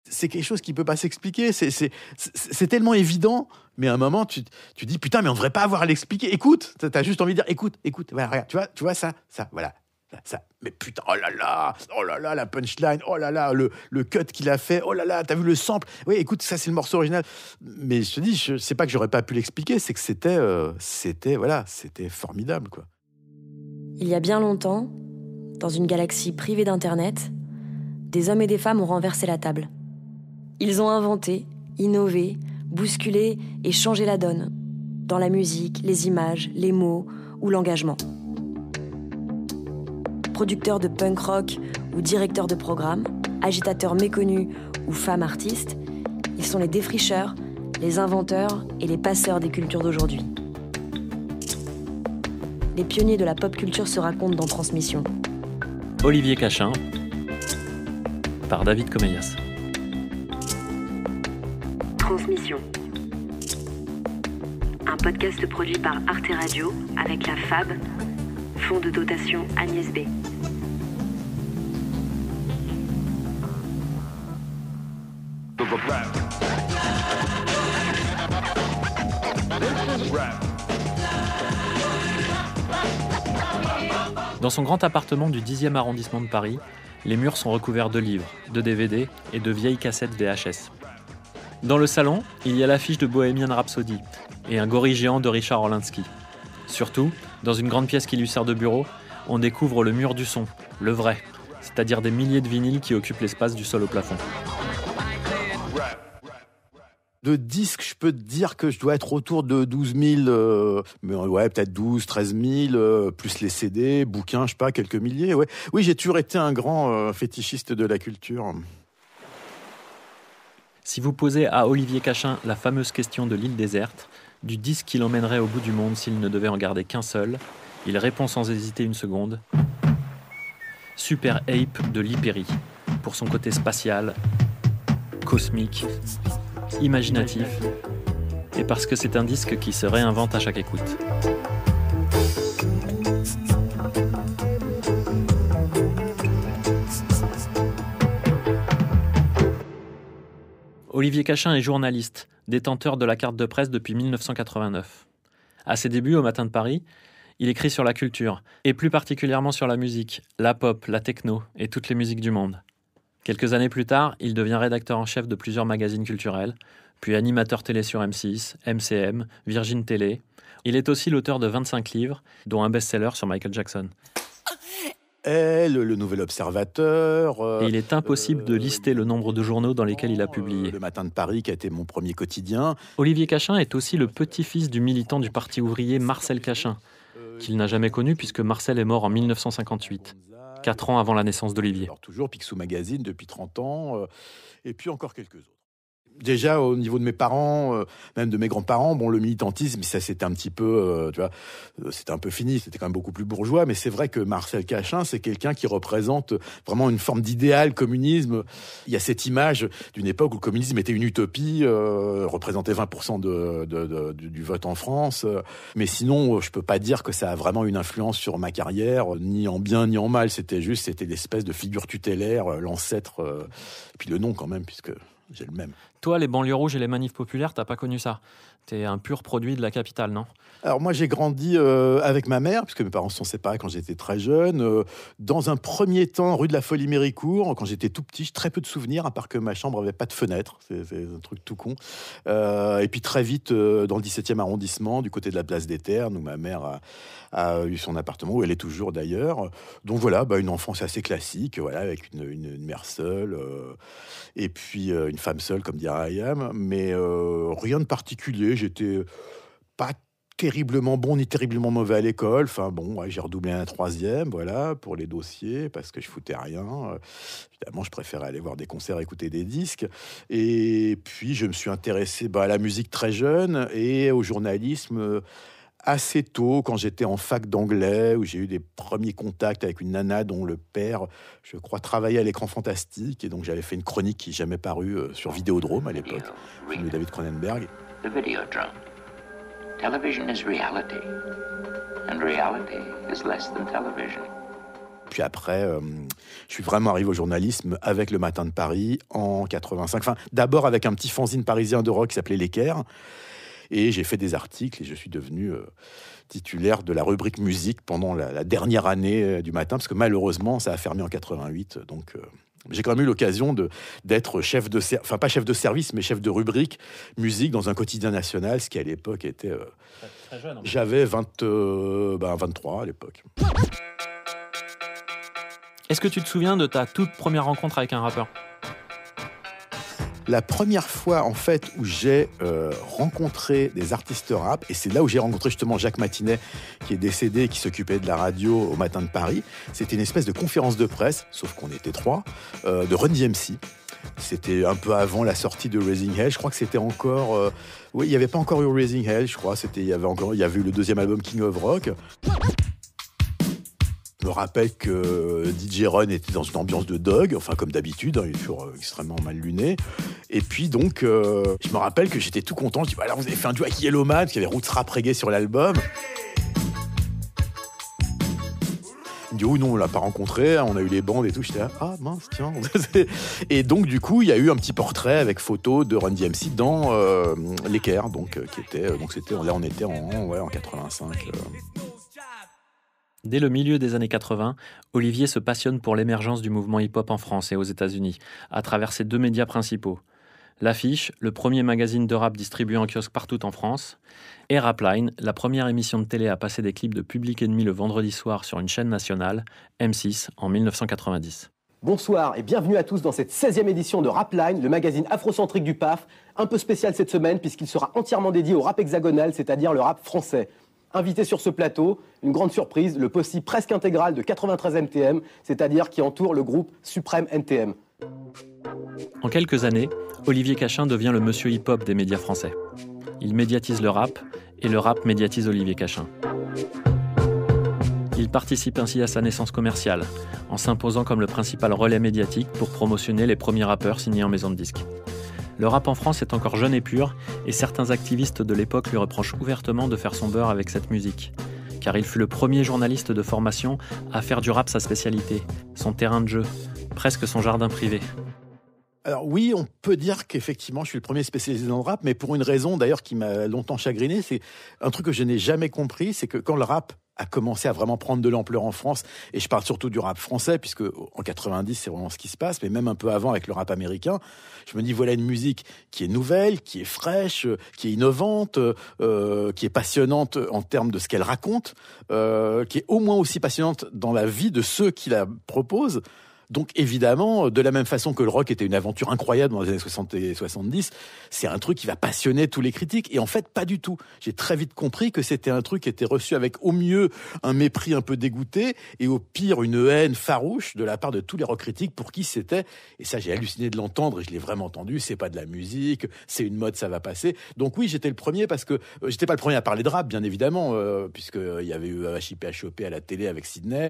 C'est quelque chose qui peut pas s'expliquer. C'est tellement évident, mais à un moment, tu dis, putain, mais on devrait pas avoir à l'expliquer. Écoute, t'as juste envie de dire, écoute, voilà, regarde, tu vois ça, voilà. Ça. Mais putain, oh là là, la punchline, oh là là, le cut qu'il a fait, oh là là, t'as vu le sample? Oui, écoute, ça c'est le morceau original. Mais je te dis, c'est pas que j'aurais pas pu l'expliquer, c'est que c'était formidable, quoi. Il y a bien longtemps, dans une galaxie privée d'Internet, des hommes et des femmes ont renversé la table. Ils ont inventé, innové, bousculé et changé la donne, dans la musique, les images, les mots ou l'engagement. Producteurs de punk rock ou directeurs de programme, agitateurs méconnus ou femmes artistes, ils sont les défricheurs, les inventeurs et les passeurs des cultures d'aujourd'hui. Les pionniers de la pop culture se racontent dans Transmission. Olivier Cachin, par David Comeyas. Transmission. Un podcast produit par Arte Radio avec la FAB, Fonds de dotation Agnès B. Dans son grand appartement du 10e arrondissement de Paris, les murs sont recouverts de livres, de DVD et de vieilles cassettes VHS. Dans le salon, il y a l'affiche de Bohemian Rhapsody et un gorille géant de Richard Orlinski. Surtout, dans une grande pièce qui lui sert de bureau, on découvre le mur du son, le vrai, c'est-à-dire des milliers de vinyles qui occupent l'espace du sol au plafond. De disques, je peux te dire que je dois être autour de 12 000, mais ouais, peut-être 12, 13 000, plus les CD, bouquins, je sais pas, quelques milliers. Ouais. Oui, j'ai toujours été un grand fétichiste de la culture. Si vous posez à Olivier Cachin la fameuse question de l'île déserte, du disque qui l'emmènerait au bout du monde s'il ne devait en garder qu'un seul, il répond sans hésiter une seconde. Super Ape de Lee Perry, pour son côté spatial, cosmique, imaginatif, et parce que c'est un disque qui se réinvente à chaque écoute. Olivier Cachin est journaliste, détenteur de la carte de presse depuis 1989. À ses débuts au Matin de Paris, il écrit sur la culture, et plus particulièrement sur la musique, la pop, la techno et toutes les musiques du monde. Quelques années plus tard, il devient rédacteur en chef de plusieurs magazines culturels, puis animateur télé sur M6, MCM, Virgin Télé. Il est aussi l'auteur de 25 livres, dont un best-seller sur Michael Jackson. Le Nouvel Observateur. Et il est impossible de lister le nombre de journaux dans lesquels il a publié. Le Matin de Paris, qui a été mon premier quotidien. Olivier Cachin est aussi le petit-fils du militant du Parti ouvrier Marcel Cachin, qu'il n'a jamais connu puisque Marcel est mort en 1958, 4 ans avant la naissance d'Olivier. Alors toujours Picsou Magazine depuis 30 ans, et puis encore quelques autres. Déjà, au niveau de mes parents, même de mes grands-parents, bon, le militantisme, ça, c'était un petit peu, tu vois, c'était un peu fini, c'était quand même beaucoup plus bourgeois, mais c'est vrai que Marcel Cachin, c'est quelqu'un qui représente vraiment une forme d'idéal communisme. Il y a cette image d'une époque où le communisme était une utopie, représentait 20% du vote en France, mais sinon, je peux pas dire que ça a vraiment une influence sur ma carrière, ni en bien ni en mal, c'était l'espèce de figure tutélaire, l'ancêtre, et puis le nom quand même, puisque j'ai le même. Toi, les banlieues rouges et les manifs populaires, t'as pas connu ça. T'es un pur produit de la capitale, non ? Alors moi, j'ai grandi avec ma mère, puisque mes parents se sont séparés quand j'étais très jeune. Dans un premier temps, rue de la Folie-Méricourt, quand j'étais tout petit, j'ai très peu de souvenirs, à part que ma chambre avait pas de fenêtre. C'est un truc tout con. Et puis très vite, dans le 17e arrondissement, du côté de la place des Ternes, où ma mère a eu son appartement, où elle est toujours d'ailleurs. Donc voilà, une enfance assez classique, voilà, avec une mère seule, et puis une femme seule, comme dirait Ayam, mais rien de particulier. J'étais pas terriblement bon ni terriblement mauvais à l'école. Enfin bon, ouais, j'ai redoublé un 3e, voilà, pour les dossiers, parce que je foutais rien. Évidemment, je préférais aller voir des concerts, écouter des disques. Et puis, je me suis intéressé à la musique très jeune et au journalisme assez tôt, quand j'étais en fac d'anglais, où j'ai eu des premiers contacts avec une nana dont le père, je crois, travaillait à l'Écran Fantastique. Et donc, j'avais fait une chronique qui n'est jamais parue sur Vidéodrome à l'époque, film de David Cronenberg. The Videodrome. Television is reality, and reality is less than television. Puis après, je suis vraiment arrivé au journalisme avec Le Matin de Paris en 85. Enfin, d'abord avec un petit fanzine parisien de rock qui s'appelait L'Équerre. Et j'ai fait des articles et je suis devenu titulaire de la rubrique musique pendant la dernière année du Matin, parce que malheureusement, ça a fermé en 88. Donc, j'ai quand même eu l'occasion d'être chef de service, enfin pas chef de service, mais chef de rubrique musique dans un quotidien national, ce qui à l'époque était... Très jeune. J'avais 23 à l'époque. Est-ce que tu te souviens de ta toute première rencontre avec un rappeur ? La première fois, en fait, où j'ai rencontré des artistes rap, et c'est là où j'ai rencontré justement Jacques Matinet, qui est décédé, qui s'occupait de la radio au Matin de Paris, c'était une espèce de conférence de presse, sauf qu'on était 3, de Run DMC. C'était un peu avant la sortie de Raising Hell. Je crois que c'était encore... oui, il n'y avait pas encore eu Raising Hell, je crois. Il y avait eu le deuxième album King of Rock. Je me rappelle que DJ Run était dans une ambiance de dog, enfin comme d'habitude, il est toujours extrêmement mal luné. Et puis donc, je me rappelle que j'étais tout content. Je dis, voilà, vous avez fait un duo avec Yellowman, parce qu'il y avait Roots Rap Reggae sur l'album. Il me dit, oh non, on l'a pas rencontré, on a eu les bandes et tout. J'étais là, ah mince, tiens. Et donc, du coup, il y a eu un petit portrait avec photo de Run DMC dans L'Équerre, donc c'était, là on était en 85. Dès le milieu des années 80, Olivier se passionne pour l'émergence du mouvement hip-hop en France et aux États-Unis, à travers ses 2 médias principaux. L'Affiche, le premier magazine de rap distribué en kiosque partout en France, et Rapline, la première émission de télé à passer des clips de Public Enemy le vendredi soir sur une chaîne nationale, M6, en 1990. Bonsoir et bienvenue à tous dans cette 16e édition de Rapline, le magazine afrocentrique du PAF, un peu spécial cette semaine puisqu'il sera entièrement dédié au rap hexagonal, c'est-à-dire le rap français. Invité sur ce plateau, une grande surprise, le posse presque intégral de 93 NTM, c'est-à-dire qui entoure le groupe Suprême NTM. En quelques années, Olivier Cachin devient le monsieur hip-hop des médias français. Il médiatise le rap, et le rap médiatise Olivier Cachin. Il participe ainsi à sa naissance commerciale, en s'imposant comme le principal relais médiatique pour promotionner les premiers rappeurs signés en maison de disques. Le rap en France est encore jeune et pur, et certains activistes de l'époque lui reprochent ouvertement de faire son beurre avec cette musique. Car il fut le premier journaliste de formation à faire du rap sa spécialité, son terrain de jeu, presque son jardin privé. Alors oui, on peut dire qu'effectivement, je suis le premier spécialisé dans le rap, mais pour une raison d'ailleurs qui m'a longtemps chagriné, c'est un truc que je n'ai jamais compris, c'est que quand le rap a commencé à vraiment prendre de l'ampleur en France, et je parle surtout du rap français, puisque en 90, c'est vraiment ce qui se passe, mais même un peu avant avec le rap américain, je me dis, voilà une musique qui est nouvelle, qui est fraîche, qui est innovante, qui est passionnante en termes de ce qu'elle raconte, qui est au moins aussi passionnante dans la vie de ceux qui la proposent. Donc évidemment, de la même façon que le rock était une aventure incroyable dans les années 60 et 70, c'est un truc qui va passionner tous les critiques. Et en fait, pas du tout. J'ai très vite compris que c'était un truc qui était reçu avec au mieux un mépris un peu dégoûté et au pire une haine farouche de la part de tous les rock critiques pour qui c'était. Et ça, j'ai halluciné de l'entendre et je l'ai vraiment entendu. C'est pas de la musique, c'est une mode, ça va passer. Donc oui, j'étais le premier parce que j'étais pas le premier à parler de rap, bien évidemment, puisqu'il y avait eu HIP HOP à la télé avec Sydney.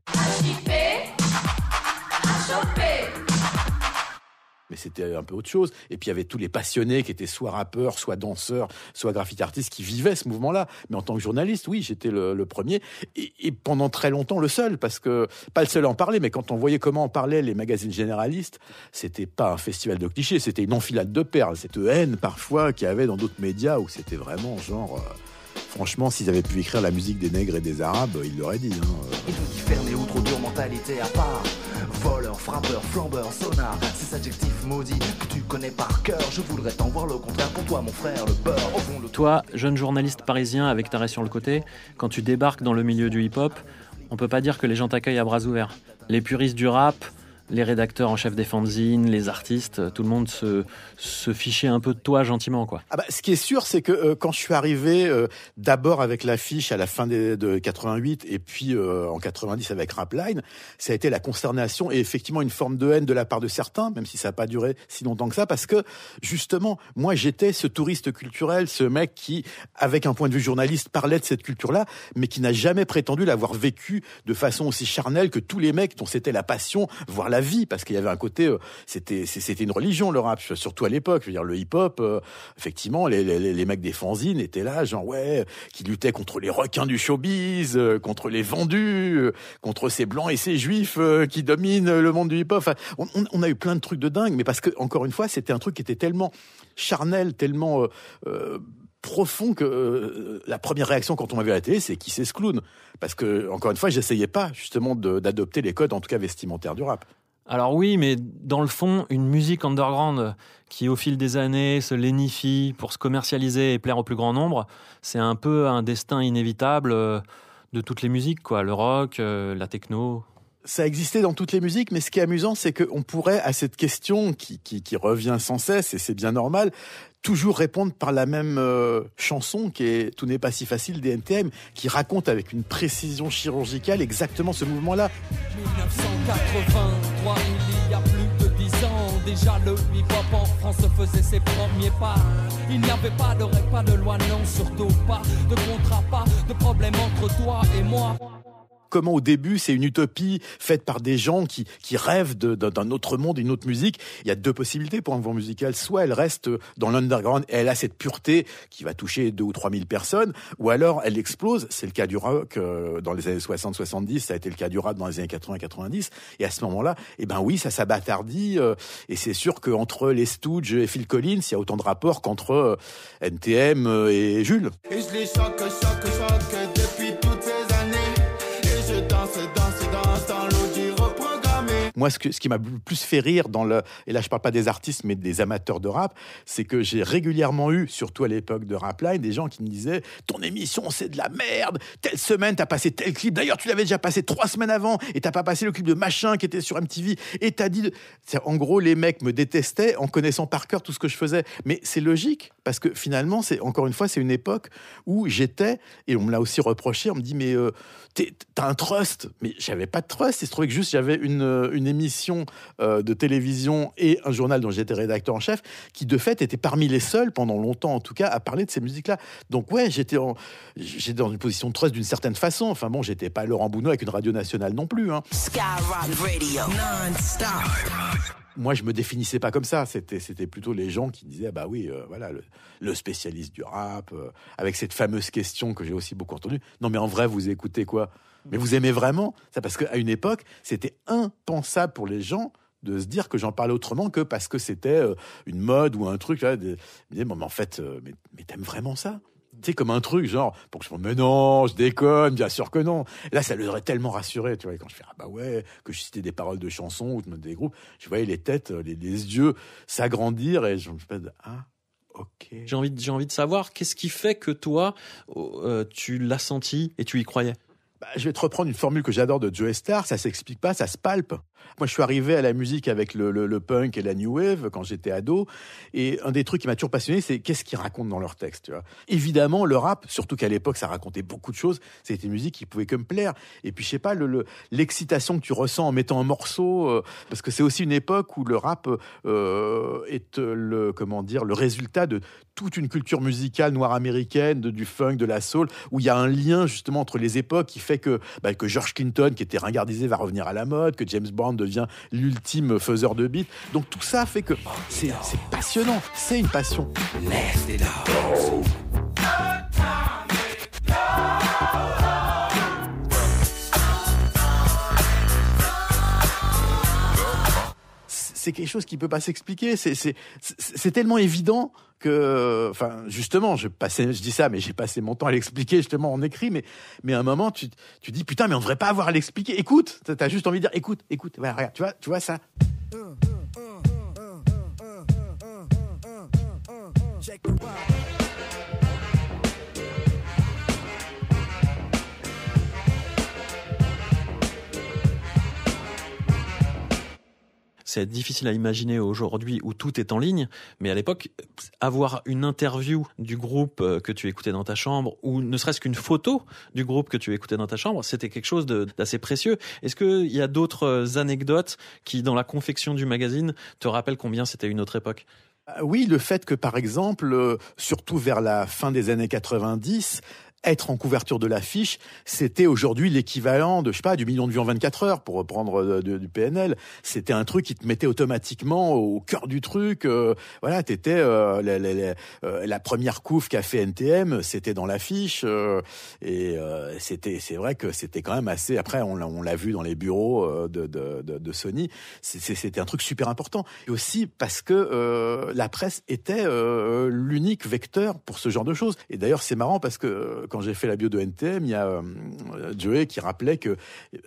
Mais c'était un peu autre chose. Et puis il y avait tous les passionnés qui étaient soit rappeurs, soit danseurs, soit graffiti artistes qui vivaient ce mouvement-là. Mais en tant que journaliste, oui, j'étais le premier. Et pendant très longtemps, le seul. Parce que, pas le seul à en parler, mais quand on voyait comment en parlaient les magazines généralistes, c'était pas un festival de clichés, c'était une enfilade de perles. Cette haine, parfois, qu'il y avait dans d'autres médias où c'était vraiment genre... franchement, s'ils avaient pu écrire la musique des nègres et des arabes, ils l'auraient dit. Et tout qui ferme ou trop dure mentalité à part. Voleur, frappeur, flambeur, sonar, ces adjectifs maudits que tu connais par cœur. Je voudrais t'en voir le contraire pour toi, mon frère, le beurre. Au fond de toi, jeune journaliste parisien avec Taré sur le côté, quand tu débarques dans le milieu du hip-hop, on peut pas dire que les gens t'accueillent à bras ouverts. Les puristes du rap, les rédacteurs en chef des fanzines, les artistes, tout le monde se fichait un peu de toi gentiment, quoi. Ah bah, ce qui est sûr, c'est que quand je suis arrivé d'abord avec l'Affiche à la fin de 88 et puis en 90 avec Rapline, ça a été la consternation et effectivement une forme de haine de la part de certains, même si ça n'a pas duré si longtemps que ça, parce que justement, moi j'étais ce touriste culturel, ce mec qui, avec un point de vue journaliste, parlait de cette culture-là, mais qui n'a jamais prétendu l'avoir vécu de façon aussi charnelle que tous les mecs dont c'était la passion, voire la la vie, parce qu'il y avait un côté, c'était une religion le rap, surtout à l'époque. Je veux dire, le hip-hop, effectivement, les mecs des fanzines étaient là, genre qui luttaient contre les requins du showbiz, contre les vendus, contre ces blancs et ces juifs qui dominent le monde du hip-hop. Enfin, on a eu plein de trucs de dingue, mais parce que encore une fois, c'était un truc qui était tellement charnel, tellement profond que la première réaction quand on m'a vu à la télé, c'est qui c'est ce clown ? Parce que, encore une fois, j'essayais pas justement d'adopter les codes, en tout cas vestimentaires du rap. Alors oui, mais dans le fond, une musique underground qui, au fil des années, se lénifie pour se commercialiser et plaire au plus grand nombre, c'est un peu un destin inévitable de toutes les musiques, quoi. Le rock, la techno. Ça existait dans toutes les musiques, mais ce qui est amusant, c'est qu'on pourrait, à cette question qui revient sans cesse, et c'est bien normal, toujours répondre par la même chanson qui est « Tout n'est pas si facile » des NTM, qui raconte avec une précision chirurgicale exactement ce mouvement-là. 1983, il y a plus de 10 ans, déjà le hip-hop en France faisait ses premiers pas. Il n'y avait pas de règles, pas de loi, non, surtout pas de contrat, pas de problème entre toi et moi. Comment au début c'est une utopie faite par des gens qui rêvent d'un autre monde, une autre musique. Il y a deux possibilités pour un mouvement musical. Soit elle reste dans l'underground et elle a cette pureté qui va toucher 2 ou 3 000 personnes, ou alors elle explose. C'est le cas du rock dans les années 60-70, ça a été le cas du rap dans les années 80-90. Et à ce moment-là, eh ben oui, ça s'abattardit. Et c'est sûr qu'entre les Stooges et Phil Collins, il y a autant de rapports qu'entre NTM et Jules. Et je les choque depuis toutes ces années. Moi, ce qui m'a le plus fait rire et là je parle pas des artistes mais des amateurs de rap, c'est que j'ai régulièrement eu, surtout à l'époque de Rapline, des gens qui me disaient « Ton émission c'est de la merde, telle semaine t'as passé tel clip, d'ailleurs tu l'avais déjà passé 3 semaines avant et t'as pas passé le clip de machin qui était sur MTV et t'as dit... » En gros, les mecs me détestaient en connaissant par cœur tout ce que je faisais. Mais c'est logique, parce que finalement, encore une fois, c'est une époque où j'étais, et on me l'a aussi reproché, on me dit « Mais t'as un trust !» Mais j'avais pas de trust, il se trouvait que juste j'avais une émission de télévision et un journal dont j'étais rédacteur en chef, qui de fait était parmi les seuls, pendant longtemps en tout cas, à parler de ces musiques-là. Donc ouais, j'étais dans une position de trust d'une certaine façon. Enfin bon, j'étais pas Laurent Bounot avec une radio nationale non plus. Hein. Skyrock Radio, non-stop. Moi, je me définissais pas comme ça. C'était plutôt les gens qui disaient, bah oui, voilà, le spécialiste du rap, avec cette fameuse question que j'ai aussi beaucoup entendue. Non, mais en vrai, vous écoutez quoi ? Mais vous aimez vraiment ça ? Parce qu'à une époque, c'était impensable pour les gens de se dire que j'en parlais autrement que parce que c'était une mode ou un truc. Là, ils me disaient, mais en fait, mais t'aimes vraiment ça ? Tu sais, comme un truc, genre, pour que je me dise, mais non, je déconne, bien sûr que non. Là, ça leur aurait tellement rassuré, tu vois. Et quand je fais, ah bah ouais, que je citais des paroles de chansons ou des groupes, je voyais les têtes, les yeux s'agrandir et je me dis, ah, ok. J'ai envie de savoir, qu'est-ce qui fait que toi, tu l'as senti et tu y croyais ? Bah, je vais te reprendre une formule que j'adore de Joe Starr, ça s'explique pas, ça se palpe. Moi, je suis arrivé à la musique avec le punk et la new wave quand j'étais ado, et un des trucs qui m'a toujours passionné, c'est qu'est-ce qu'ils racontent dans leurs textes, tu vois. Évidemment, le rap, surtout qu'à l'époque, ça racontait beaucoup de choses, c'était une musique qui pouvait que me plaire. Et puis, je sais pas, l'excitation que tu ressens en mettant un morceau, parce que c'est aussi une époque où le rap est le résultat de toute une culture musicale noire américaine, du funk, de la soul, où il y a un lien justement entre les époques qui fait que George Clinton, qui était ringardisé, va revenir à la mode, que James Brown devient l'ultime faiseur de beats. Donc tout ça fait que c'est passionnant, c'est une passion. C'est quelque chose qui peut pas s'expliquer. C'est tellement évident que, enfin, justement, je dis ça, mais j'ai passé mon temps à l'expliquer justement en écrit. Mais à un moment, tu dis putain, mais on devrait pas avoir à l'expliquer. Écoute, t'as juste envie de dire écoute. Voilà, regarde, tu vois ça. C'est difficile à imaginer aujourd'hui où tout est en ligne, mais à l'époque, avoir une interview du groupe que tu écoutais dans ta chambre, ou ne serait-ce qu'une photo du groupe que tu écoutais dans ta chambre, c'était quelque chose d'assez précieux. Est-ce qu'il y a d'autres anecdotes qui, dans la confection du magazine, te rappellent combien c'était une autre époque ? Oui, le fait que, par exemple, surtout vers la fin des années 90, être en couverture de l'affiche, c'était aujourd'hui l'équivalent de, je sais pas, du million de vues en 24 heures, pour reprendre du PNL. C'était un truc qui te mettait automatiquement au cœur du truc. Voilà, t'étais la première couve qu'a fait NTM, c'était dans l'affiche. C'est vrai que c'était quand même assez. Après, on l'a vu dans les bureaux de Sony. C'était un truc super important. Et aussi parce que la presse était l'unique vecteur pour ce genre de choses. Et d'ailleurs, c'est marrant parce que quand j'ai fait la bio de NTM, il y a Joey qui rappelait que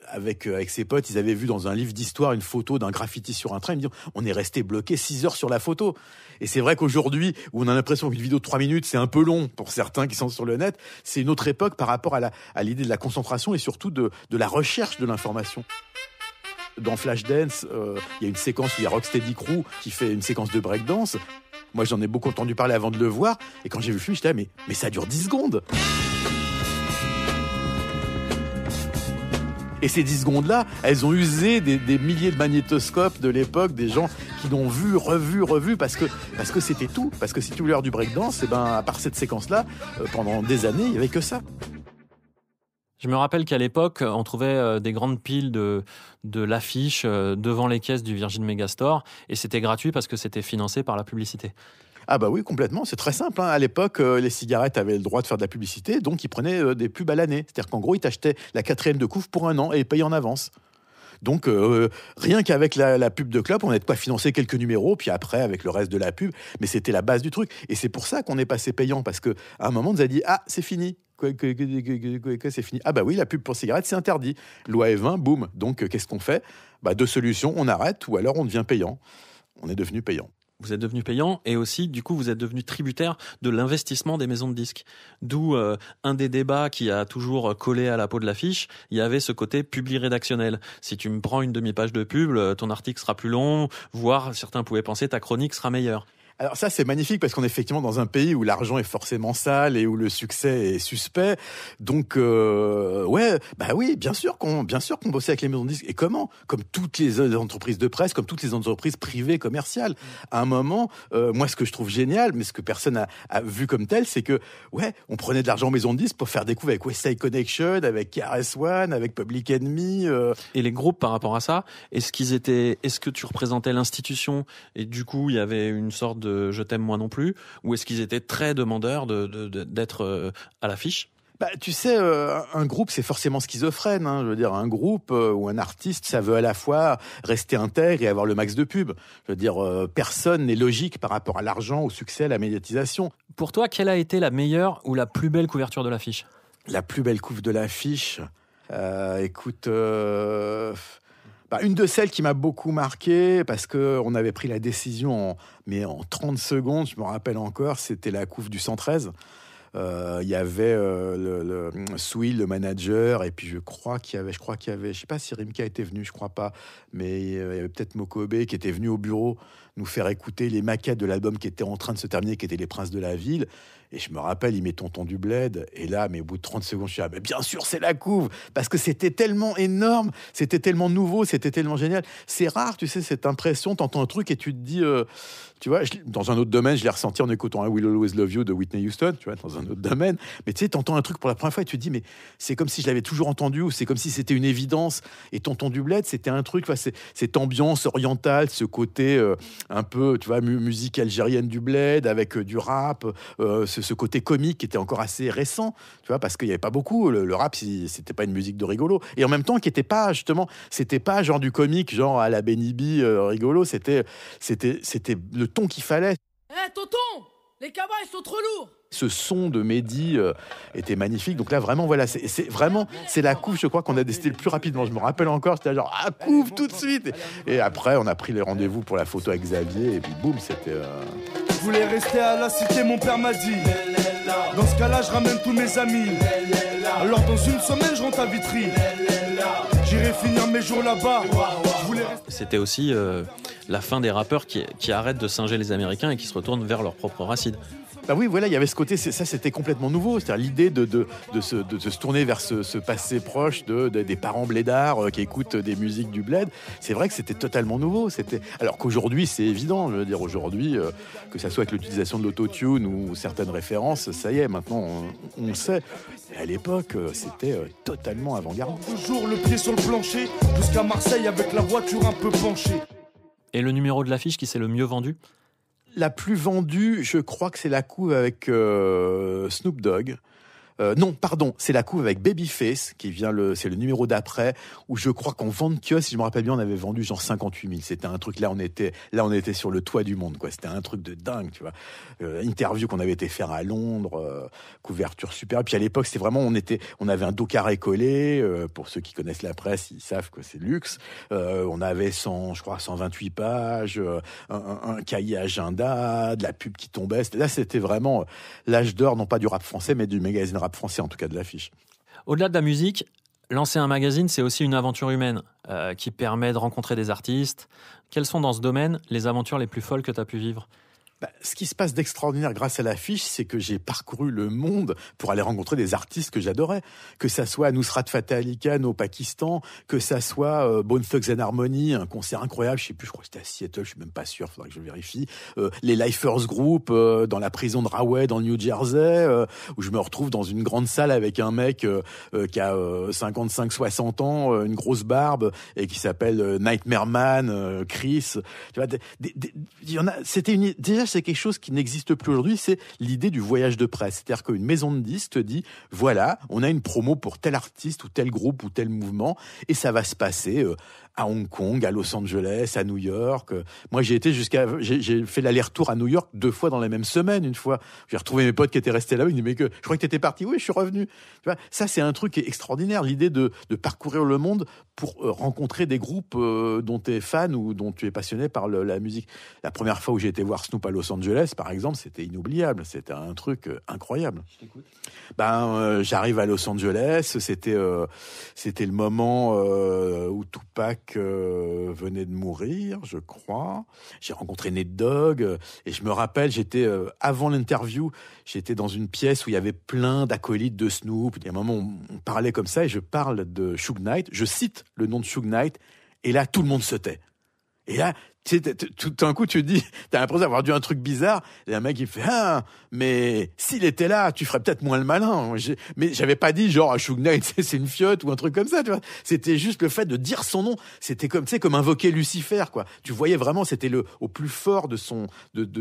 avec ses potes, ils avaient vu dans un livre d'histoire une photo d'un graffiti sur un train. Ils me disent, on est resté bloqué 6 heures sur la photo. Et c'est vrai qu'aujourd'hui, où on a l'impression qu'une vidéo de 3 minutes, c'est un peu long pour certains qui sont sur le net, c'est une autre époque par rapport à l'idée de la concentration et surtout de la recherche de l'information. Dans Flashdance, il y a une séquence où il y a Rocksteady Crew qui fait une séquence de breakdance. Moi, j'en ai beaucoup entendu parler avant de le voir. Et quand j'ai vu le film, j'étais là, mais ça dure 10 secondes. Et ces 10 secondes-là, elles ont usé des milliers de magnétoscopes de l'époque, des gens qui l'ont vu, revu, parce que c'était tout. Parce que si tu voulais voir du breakdance, à part cette séquence-là, pendant des années, il n'y avait que ça. Je me rappelle qu'à l'époque, on trouvait des grandes piles de l'affiche devant les caisses du Virgin Megastore, et c'était gratuit parce que c'était financé par la publicité. Ah bah oui, complètement, c'est très simple. À l'époque, les cigarettes avaient le droit de faire de la publicité, donc ils prenaient des pubs à l'année. C'est-à-dire qu'en gros, ils t'achetaient la 4e de couve pour 1 an et ils payaient en avance. Donc, rien qu'avec la pub de clope, on a de quoi financer quelques numéros, puis après, avec le reste de la pub, mais c'était la base du truc. Et c'est pour ça qu'on est passé payant, parce qu'à un moment, on nous a dit « Ah, c'est fini !» c'est fini. Ah bah oui, la pub pour cigarettes, c'est interdit. Loi E20, boum. Donc, qu'est-ce qu'on fait ? 2 solutions, on arrête, ou alors on devient payant. On est devenu payant. Vous êtes devenu payant et aussi, du coup, vous êtes devenu tributaire de l'investissement des maisons de disques. D'où un des débats qui a toujours collé à la peau de l'affiche, il y avait ce côté publi-rédactionnel. Si tu me prends une demi-page de pub, ton article sera plus long, voire certains pouvaient penser ta chronique sera meilleure. Alors ça, c'est magnifique parce qu'on est effectivement dans un pays où l'argent est forcément sale et où le succès est suspect. Donc, oui, bien sûr qu'on bossait avec les maisons de disques. Et comment ? Comme toutes les entreprises de presse, comme toutes les entreprises privées commerciales. À un moment, moi, ce que je trouve génial, mais ce que personne a vu comme tel, c'est que, on prenait de l'argent aux maisons de disques pour faire des coups avec West Side Connection, avec KRS-One, avec Public Enemy. Et les groupes, par rapport à ça, est-ce que tu représentais l'institution et du coup, il y avait une sorte de je t'aime moi non plus, ou est-ce qu'ils étaient très demandeurs d'être à l'affiche ? Tu sais, un groupe, c'est forcément schizophrène. Je veux dire, un groupe ou un artiste, ça veut à la fois rester intègre et avoir le max de pub. Je veux dire, personne n'est logique par rapport à l'argent, au succès, à la médiatisation. Pour toi, quelle a été la meilleure ou la plus belle couverture de l'affiche ? La plus belle couve de l'affiche, écoute... une de celles qui m'a beaucoup marqué, parce qu'on avait pris la décision en 30 secondes, je me rappelle encore, c'était la couve du 113. Il y avait le Swill, le manager, et puis je crois qu'il y avait, je sais pas si Rimka était venu, je crois pas, mais il y avait peut-être Mokobe qui était venu au bureau nous faire écouter les maquettes de l'album qui était en train de se terminer, qui était Les Princes de la Ville. Et je me rappelle, il met Tonton du Bled. Et là, mais au bout de 30 secondes, je suis mais bien sûr, c'est la couve. Parce que c'était tellement énorme, c'était tellement nouveau, c'était tellement génial. C'est rare, tu sais, cette impression, t'entends un truc et tu te dis... tu vois, dans un autre domaine, je l'ai ressenti en écoutant I Will Always Love You de Whitney Houston, tu vois, dans un autre domaine. Mais tu sais, t'entends un truc pour la première fois et tu te dis, mais c'est comme si je l'avais toujours entendu, ou c'est comme si c'était une évidence. Et Tonton du Bled, c'était un truc, cette ambiance orientale, ce côté un peu, tu vois, musique algérienne du Bled, avec du rap, ce côté comique qui était encore assez récent, tu vois, parce qu'il n'y avait pas beaucoup. Le rap, c'était pas une musique de rigolo. Et en même temps, qui était pas, justement, c'était pas genre du comique, genre à la Benny B rigolo, c'était le ton qu'il fallait. Tonton, les cabas, ils sont trop lourds. Ce son de Mehdi était magnifique. Donc là, vraiment, voilà, c'est la couve, je crois, qu'on a décidé le plus rapidement. Je me rappelle encore, j'étais genre, couve tout de suite. Et après, on a pris les rendez-vous pour la photo avec Xavier, et puis boum, c'était... Je voulais rester à la cité, mon père m'a dit. Dans ce cas-là, je ramène tous mes amis. Alors dans une semaine, je rentre à Vitry. J'irai finir mes jours là-bas. C'était aussi la fin des rappeurs qui arrêtent de singer les Américains et qui se retournent vers leurs propres racines. Bah oui, voilà, il y avait ce côté, ça c'était complètement nouveau. C'est-à-dire l'idée de se tourner vers ce passé proche des parents blédards qui écoutent des musiques du bled. C'est vrai que c'était totalement nouveau. Alors qu'aujourd'hui, c'est évident. Je veux dire, aujourd'hui, que ça soit avec l'utilisation de l'autotune ou certaines références, ça y est, maintenant on sait. Mais à l'époque, c'était totalement avant-garde. Toujours le pied sur le plancher, jusqu'à Marseille avec la voiture un peu penchée. Et le numéro de l'affiche qui s'est le mieux vendu ? La plus vendue, je crois que c'est la couve avec Snoop Dogg. Non, pardon, c'est la couve avec Babyface, c'est le numéro d'après, où je crois qu'en vente kiosque, si je me rappelle bien, on avait vendu genre 58 000. C'était un truc, là on était sur le toit du monde, quoi. C'était un truc de dingue, tu vois. Interview qu'on avait été faire à Londres, couverture super. Et puis à l'époque, c'était vraiment, on avait un dos carré collé, pour ceux qui connaissent la presse, ils savent que c'est luxe. On avait 128 pages, un cahier agenda, de la pub qui tombait. Là, c'était vraiment l'âge d'or, non pas du rap français, mais du magazine rap français, en tout cas de l'affiche. Au-delà de la musique, lancer un magazine, c'est aussi une aventure humaine qui permet de rencontrer des artistes. Quelles sont dans ce domaine les aventures les plus folles que tu as pu vivre ? Ce qui se passe d'extraordinaire grâce à l'affiche, c'est que j'ai parcouru le monde pour aller rencontrer des artistes que j'adorais. Que ça soit Nusrat Fateh Ali Khan au Pakistan, que ça soit Bone Thugs and Harmony, un concert incroyable, je crois que c'était à Seattle, je suis même pas sûr, faudrait que je vérifie. Les Lifers Group dans la prison de Rahway dans le New Jersey, où je me retrouve dans une grande salle avec un mec qui a 55-60 ans, une grosse barbe, et qui s'appelle Nightmare Man, Chris. Tu vois, il y en a, déjà, c'est quelque chose qui n'existe plus aujourd'hui, c'est l'idée du voyage de presse. C'est-à-dire qu'une maison de disques te dit, voilà, on a une promo pour tel artiste ou tel groupe ou tel mouvement, et ça va se passer à Hong Kong, à Los Angeles, à New York. Moi, j'ai fait l'aller-retour à New York 2 fois dans la même semaine, une fois. J'ai retrouvé mes potes qui étaient restés là-bas, ils me disent, mais je crois que t'étais parti. Oui, je suis revenu. Tu vois, ça, c'est un truc extraordinaire, l'idée de parcourir le monde pour rencontrer des groupes dont tu es fan ou dont tu es passionné par la musique. La première fois où j'ai été voir Snoop à Los Angeles, par exemple, c'était inoubliable. C'était un truc incroyable. Je t'écoute. J'arrive à Los Angeles, c'était le moment où Tupac venait de mourir, je crois. J'ai rencontré Nate Dogg et je me rappelle, avant l'interview, j'étais dans une pièce où il y avait plein d'acolytes de Snoop. Il y a un moment où on parlait comme ça et je parle de Suge Knight, je cite le nom de Suge Knight et là tout le monde se tait. Et là, tout d'un coup, tu te dis, t'as l'impression d'avoir dit un truc bizarre. Et un mec, il fait, mais s'il était là, tu ferais peut-être moins le malin. Mais j'avais pas dit, genre, Suge Knight, c'est une fiotte ou un truc comme ça, tu vois. C'était juste le fait de dire son nom. C'était comme invoquer Lucifer, quoi. Tu voyais vraiment, c'était au plus fort de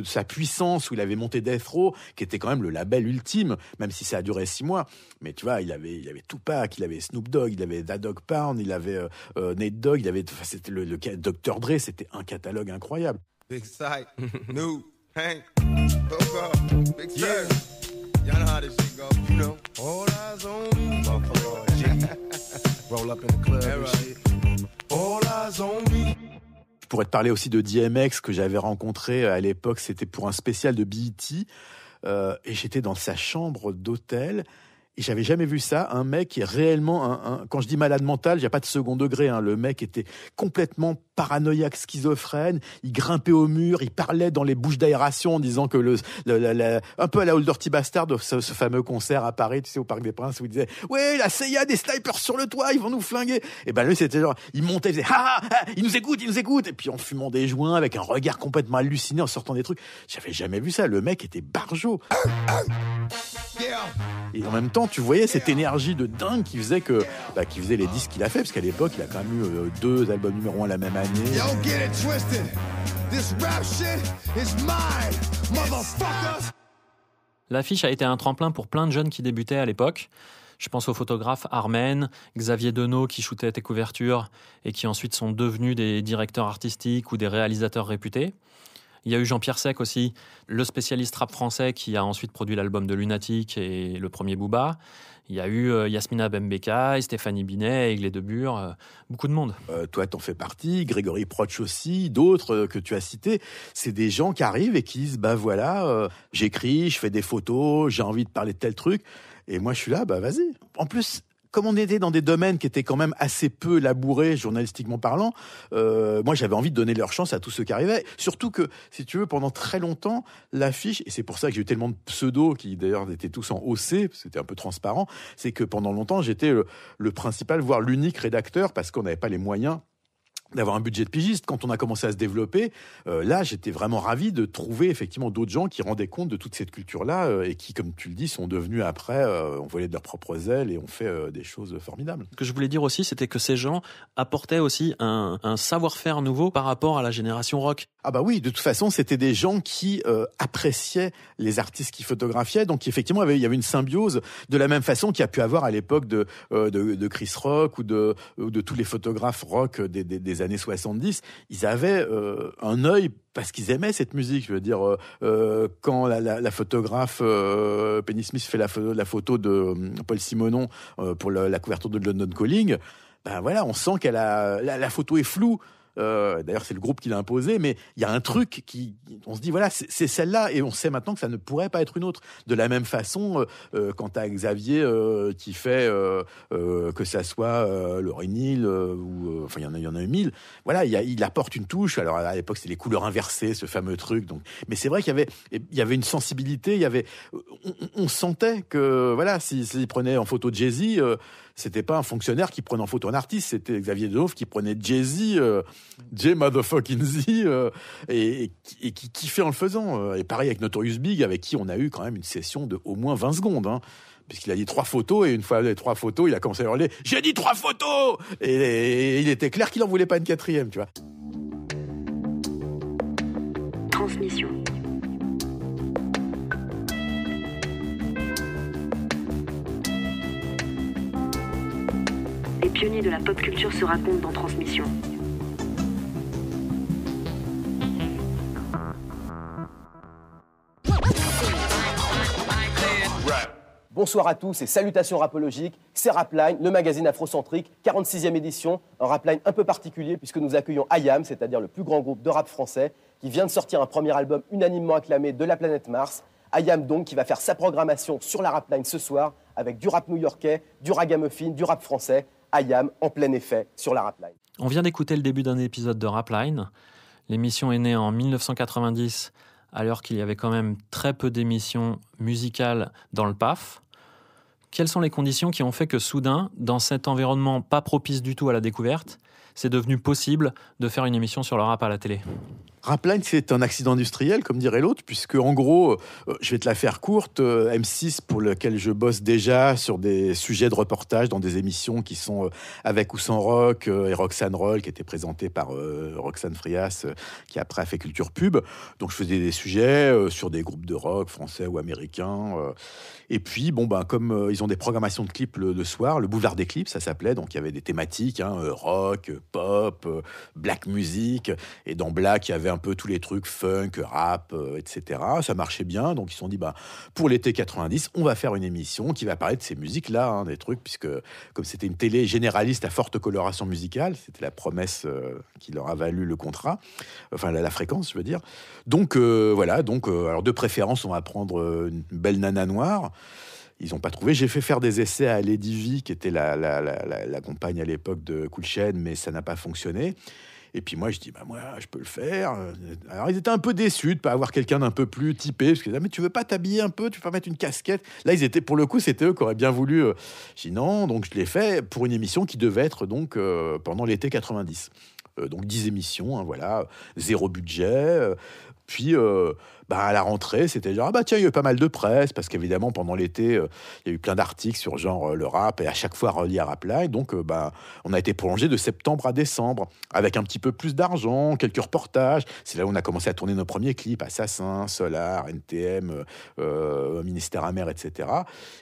sa puissance où il avait monté Death Row, qui était quand même le label ultime, même si ça a duré 6 mois. Mais tu vois, il avait Tupac, il avait Snoop Dogg, il avait Da Dog Pound, il avait Nate Dogg, c'était le Dr. Dre, c'était un catalogue incroyable. Big Sight, New, Hank, Big Sight. Y'all know how this shit go, you know. All eyes on me. Roll up in the club and shit. All eyes on me. Je pourrais te parler aussi de DMX que j'avais rencontré à l'époque, c'était pour un spécial de BET, et j'étais dans sa chambre d'hôtel. Et j'avais jamais vu ça, un mec qui est réellement quand je dis malade mental, il n'y a pas de second degré, le mec était complètement paranoïaque, schizophrène, il grimpait au mur, il parlait dans les bouches d'aération en disant que un peu à la Old Dirty Bastard, ce fameux concert à Paris, tu sais, au Parc des Princes, où il disait, ouais, la CIA, des snipers sur le toit, ils vont nous flinguer. Et ben lui, c'était genre, il montait, il faisait, ils nous écoutent, et puis en fumant des joints, avec un regard complètement halluciné, en sortant des trucs. J'avais jamais vu ça, le mec était barjot. Et en même temps, tu voyais cette énergie de dingue qui faisait les disques qu'il a fait, parce qu'à l'époque, il a quand même eu 2 albums numéro 1 la même année. L'affiche a été un tremplin pour plein de jeunes qui débutaient à l'époque. Je pense aux photographes Armen, Xavier Denot qui shootaient tes couvertures et qui ensuite sont devenus des directeurs artistiques ou des réalisateurs réputés. Il y a eu Jean-Pierre Sec aussi, le spécialiste rap français qui a ensuite produit l'album de Lunatic et le premier Booba. Il y a eu Yasmina Bembeka, Stéphanie Binet, Aiglé de Bure, beaucoup de monde. Toi, t'en fais partie, Grégory Proch aussi, d'autres que tu as cités. C'est des gens qui arrivent et qui disent, j'écris, je fais des photos, j'ai envie de parler de tel truc. Et moi, je suis là, vas-y. En plus, comme on était dans des domaines qui étaient quand même assez peu labourés, journalistiquement parlant, moi j'avais envie de donner leur chance à tous ceux qui arrivaient. Surtout que, si tu veux, pendant très longtemps, l'affiche, et c'est pour ça que j'ai eu tellement de pseudos qui d'ailleurs étaient tous en OC, c'était un peu transparent, c'est que pendant longtemps j'étais le principal, voire l'unique rédacteur, parce qu'on n'avait pas les moyens d'avoir un budget de pigiste. Quand on a commencé à se développer, là, j'étais vraiment ravi de trouver effectivement d'autres gens qui rendaient compte de toute cette culture-là et qui, comme tu le dis, sont devenus après, ont volé de leurs propres ailes et ont fait des choses formidables. Ce que je voulais dire aussi, c'était que ces gens apportaient aussi un savoir-faire nouveau par rapport à la génération rock. Ah bah oui, de toute façon, c'était des gens qui appréciaient les artistes qui photographiaient. Donc effectivement, il y avait une symbiose de la même façon qu'il y a pu avoir à l'époque de Chris Rock ou de tous les photographes rock des années 70. Ils avaient un œil parce qu'ils aimaient cette musique. Je veux dire, quand la photographe Penny Smith fait la photo de Paul Simonon pour la couverture de London Calling, ben voilà, on sent qu'elle a la photo est floue. D'ailleurs, c'est le groupe qui l'a imposé, mais il y a un truc on se dit, voilà, c'est celle-là, et on sait maintenant que ça ne pourrait pas être une autre. De la même façon, quand t'as Xavier qui fait que ça soit Lauryn Hill, ou enfin, il y en a eu 1000. Voilà, il apporte une touche. Alors à l'époque, c'était les couleurs inversées, ce fameux truc. Donc, mais c'est vrai qu'il y avait une sensibilité. On sentait que voilà, s'il prenait en photo Jay-Z, c'était pas un fonctionnaire qui prenait en photo un artiste, c'était Xavier Dolange qui prenait Jay-Z, Jay motherfucking Z, et qui kiffait en le faisant. Et pareil avec Notorious Big, avec qui on a eu quand même une session de au moins 20 secondes, hein, puisqu'il a dit 3 photos, et une fois les 3 photos, il a commencé à hurler « J'ai dit 3 photos !» Et il était clair qu'il en voulait pas une 4e, tu vois. Transmission. Les pionniers de la pop culture se racontent dans Transmission. Bonsoir à tous et salutations rapologiques, c'est Rapline, le magazine afrocentrique, 46e édition, un Rapline un peu particulier puisque nous accueillons IAM, c'est-à-dire le plus grand groupe de rap français, qui vient de sortir un premier album unanimement acclamé de la planète Mars. IAM donc qui va faire sa programmation sur la Rapline ce soir avec du rap new-yorkais, du ragamuffin, du rap français. IAM en plein effet sur la Rapline. On vient d'écouter le début d'un épisode de Rapline. L'émission est née en 1990, alors qu'il y avait quand même très peu d'émissions musicales dans le PAF. Quelles sont les conditions qui ont fait que soudain, dans cet environnement pas propice du tout à la découverte, c'est devenu possible de faire une émission sur le rap à la télé ? Rapline, c'est un accident industriel, comme dirait l'autre, puisque en gros, je vais te la faire courte, M6, pour lequel je bosse déjà sur des sujets de reportage dans des émissions qui sont Avec ou sans rock et Roxane Roll, qui était présentée par Roxane Frias, qui après a fait Culture Pub. Donc je faisais des sujets sur des groupes de rock français ou américains. Et puis, comme ils ont des programmations de clips le soir, le boulevard des clips, ça s'appelait, donc il y avait des thématiques, rock, pop, black music, et dans black, il y avait un peu tous les trucs funk, rap, etc. Ça marchait bien, donc ils se sont dit, pour l'été 90, on va faire une émission qui va parler de ces musiques-là, des trucs, puisque comme c'était une télé généraliste à forte coloration musicale, c'était la promesse qui leur a valu le contrat, enfin la fréquence, je veux dire. Donc alors de préférence, on va prendre une belle nana noire. Ils n'ont pas trouvé. J'ai fait faire des essais à Lady V, qui était la compagne à l'époque de Cool Chain, mais ça n'a pas fonctionné. Et puis moi, je dis, moi, je peux le faire. Alors, ils étaient un peu déçus de ne pas avoir quelqu'un d'un peu plus typé. Parce qu'ils disaient, mais tu veux pas t'habiller un peu? Tu veux pas mettre une casquette? Là, pour le coup, c'était eux qui auraient bien voulu. Je dis non, donc je l'ai fait pour une émission qui devait être donc pendant l'été 90. Donc 10 émissions, voilà, 0 budget. Puis, à la rentrée, c'était genre, tiens, il y a eu pas mal de presse, parce qu'évidemment, pendant l'été, il y a eu plein d'articles sur genre le rap, et à chaque fois relié à Rapline. Donc, on a été prolongé de septembre à décembre, avec un petit peu plus d'argent, quelques reportages. C'est là où on a commencé à tourner nos premiers clips, Assassin, Solar, NTM, Ministère Amer, etc.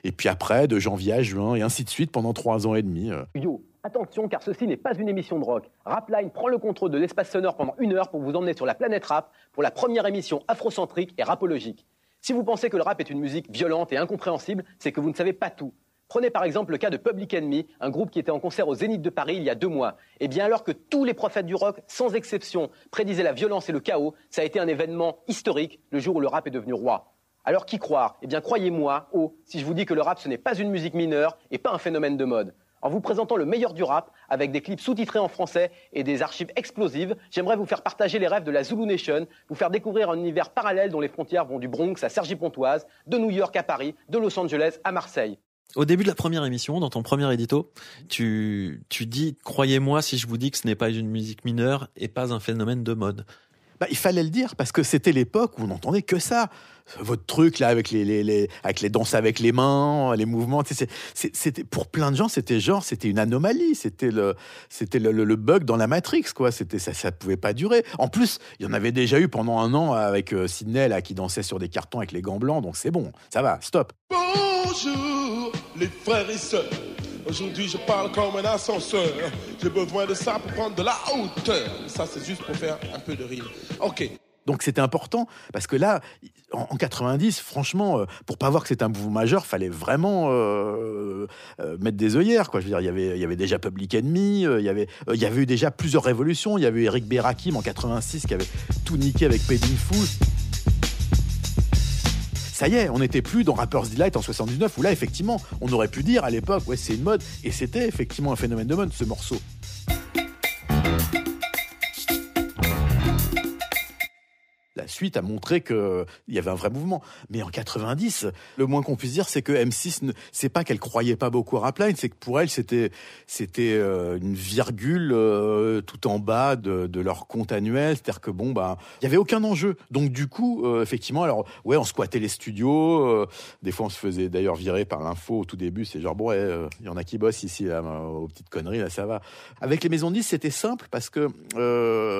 Et puis après, de janvier à juin, et ainsi de suite, pendant 3 ans et demi. Yo, attention, car ceci n'est pas une émission de rock. Rapline prend le contrôle de l'espace sonore pendant 1 heure pour vous emmener sur la planète rap pour la première émission afrocentrique et rapologique. Si vous pensez que le rap est une musique violente et incompréhensible, c'est que vous ne savez pas tout. Prenez par exemple le cas de Public Enemy, un groupe qui était en concert au Zénith de Paris il y a 2 mois. Et bien alors que tous les prophètes du rock, sans exception, prédisaient la violence et le chaos, ça a été un événement historique, le jour où le rap est devenu roi. Alors qui croire ? Eh bien croyez-moi, si je vous dis que le rap ce n'est pas une musique mineure et pas un phénomène de mode. En vous présentant le meilleur du rap, avec des clips sous-titrés en français et des archives explosives, j'aimerais vous faire partager les rêves de la Zulu Nation, vous faire découvrir un univers parallèle dont les frontières vont du Bronx à Cergy-Pontoise, de New York à Paris, de Los Angeles à Marseille. Au début de la première émission, dans ton premier édito, tu dis « Croyez-moi si je vous dis que ce n'est pas une musique mineure et pas un phénomène de mode ». Il fallait le dire, parce que c'était l'époque où on n'entendait que ça. Votre truc, là, avec les danses avec les mains, les mouvements, c'était, pour plein de gens, c'était une anomalie. C'était le bug dans la Matrix, quoi. Ça pouvait pas durer. En plus, il y en avait déjà eu pendant un an avec Sydney, là, qui dansait sur des cartons avec les gants blancs. Donc c'est bon, ça va, stop. Bonjour, les frères et sœurs. Aujourd'hui, je parle comme un ascenseur. J'ai besoin de ça pour prendre de la hauteur. Ça, c'est juste pour faire un peu de rime. OK. Donc c'était important, parce que là, en 90, franchement, pour pas voir que c'était un mouvement majeur, fallait vraiment mettre des œillères, quoi. Je veux dire, il y avait déjà Public Enemy, il y avait eu déjà plusieurs révolutions. Il y avait eu Eric B. Rakim en 86 qui avait tout niqué avec Paid in Full. Ça y est, on n'était plus dans Rapper's Delight en 79, où là, effectivement, on aurait pu dire à l'époque, ouais, c'est une mode, et c'était effectivement un phénomène de mode, ce morceau. La suite a montré qu'il y avait un vrai mouvement. Mais en 90, le moins qu'on puisse dire, c'est que M6, c'est pas qu'elle croyait pas beaucoup à Rapline, c'est que pour elle, c'était une virgule tout en bas de leur compte annuel. C'est-à-dire que il y avait aucun enjeu. Donc du coup, effectivement, alors ouais, on squattait les studios. Des fois, on se faisait d'ailleurs virer par l'info au tout début. C'est genre il y en a qui bossent ici là, aux petites conneries là, ça va. Avec les maisons de disques, c'était simple parce que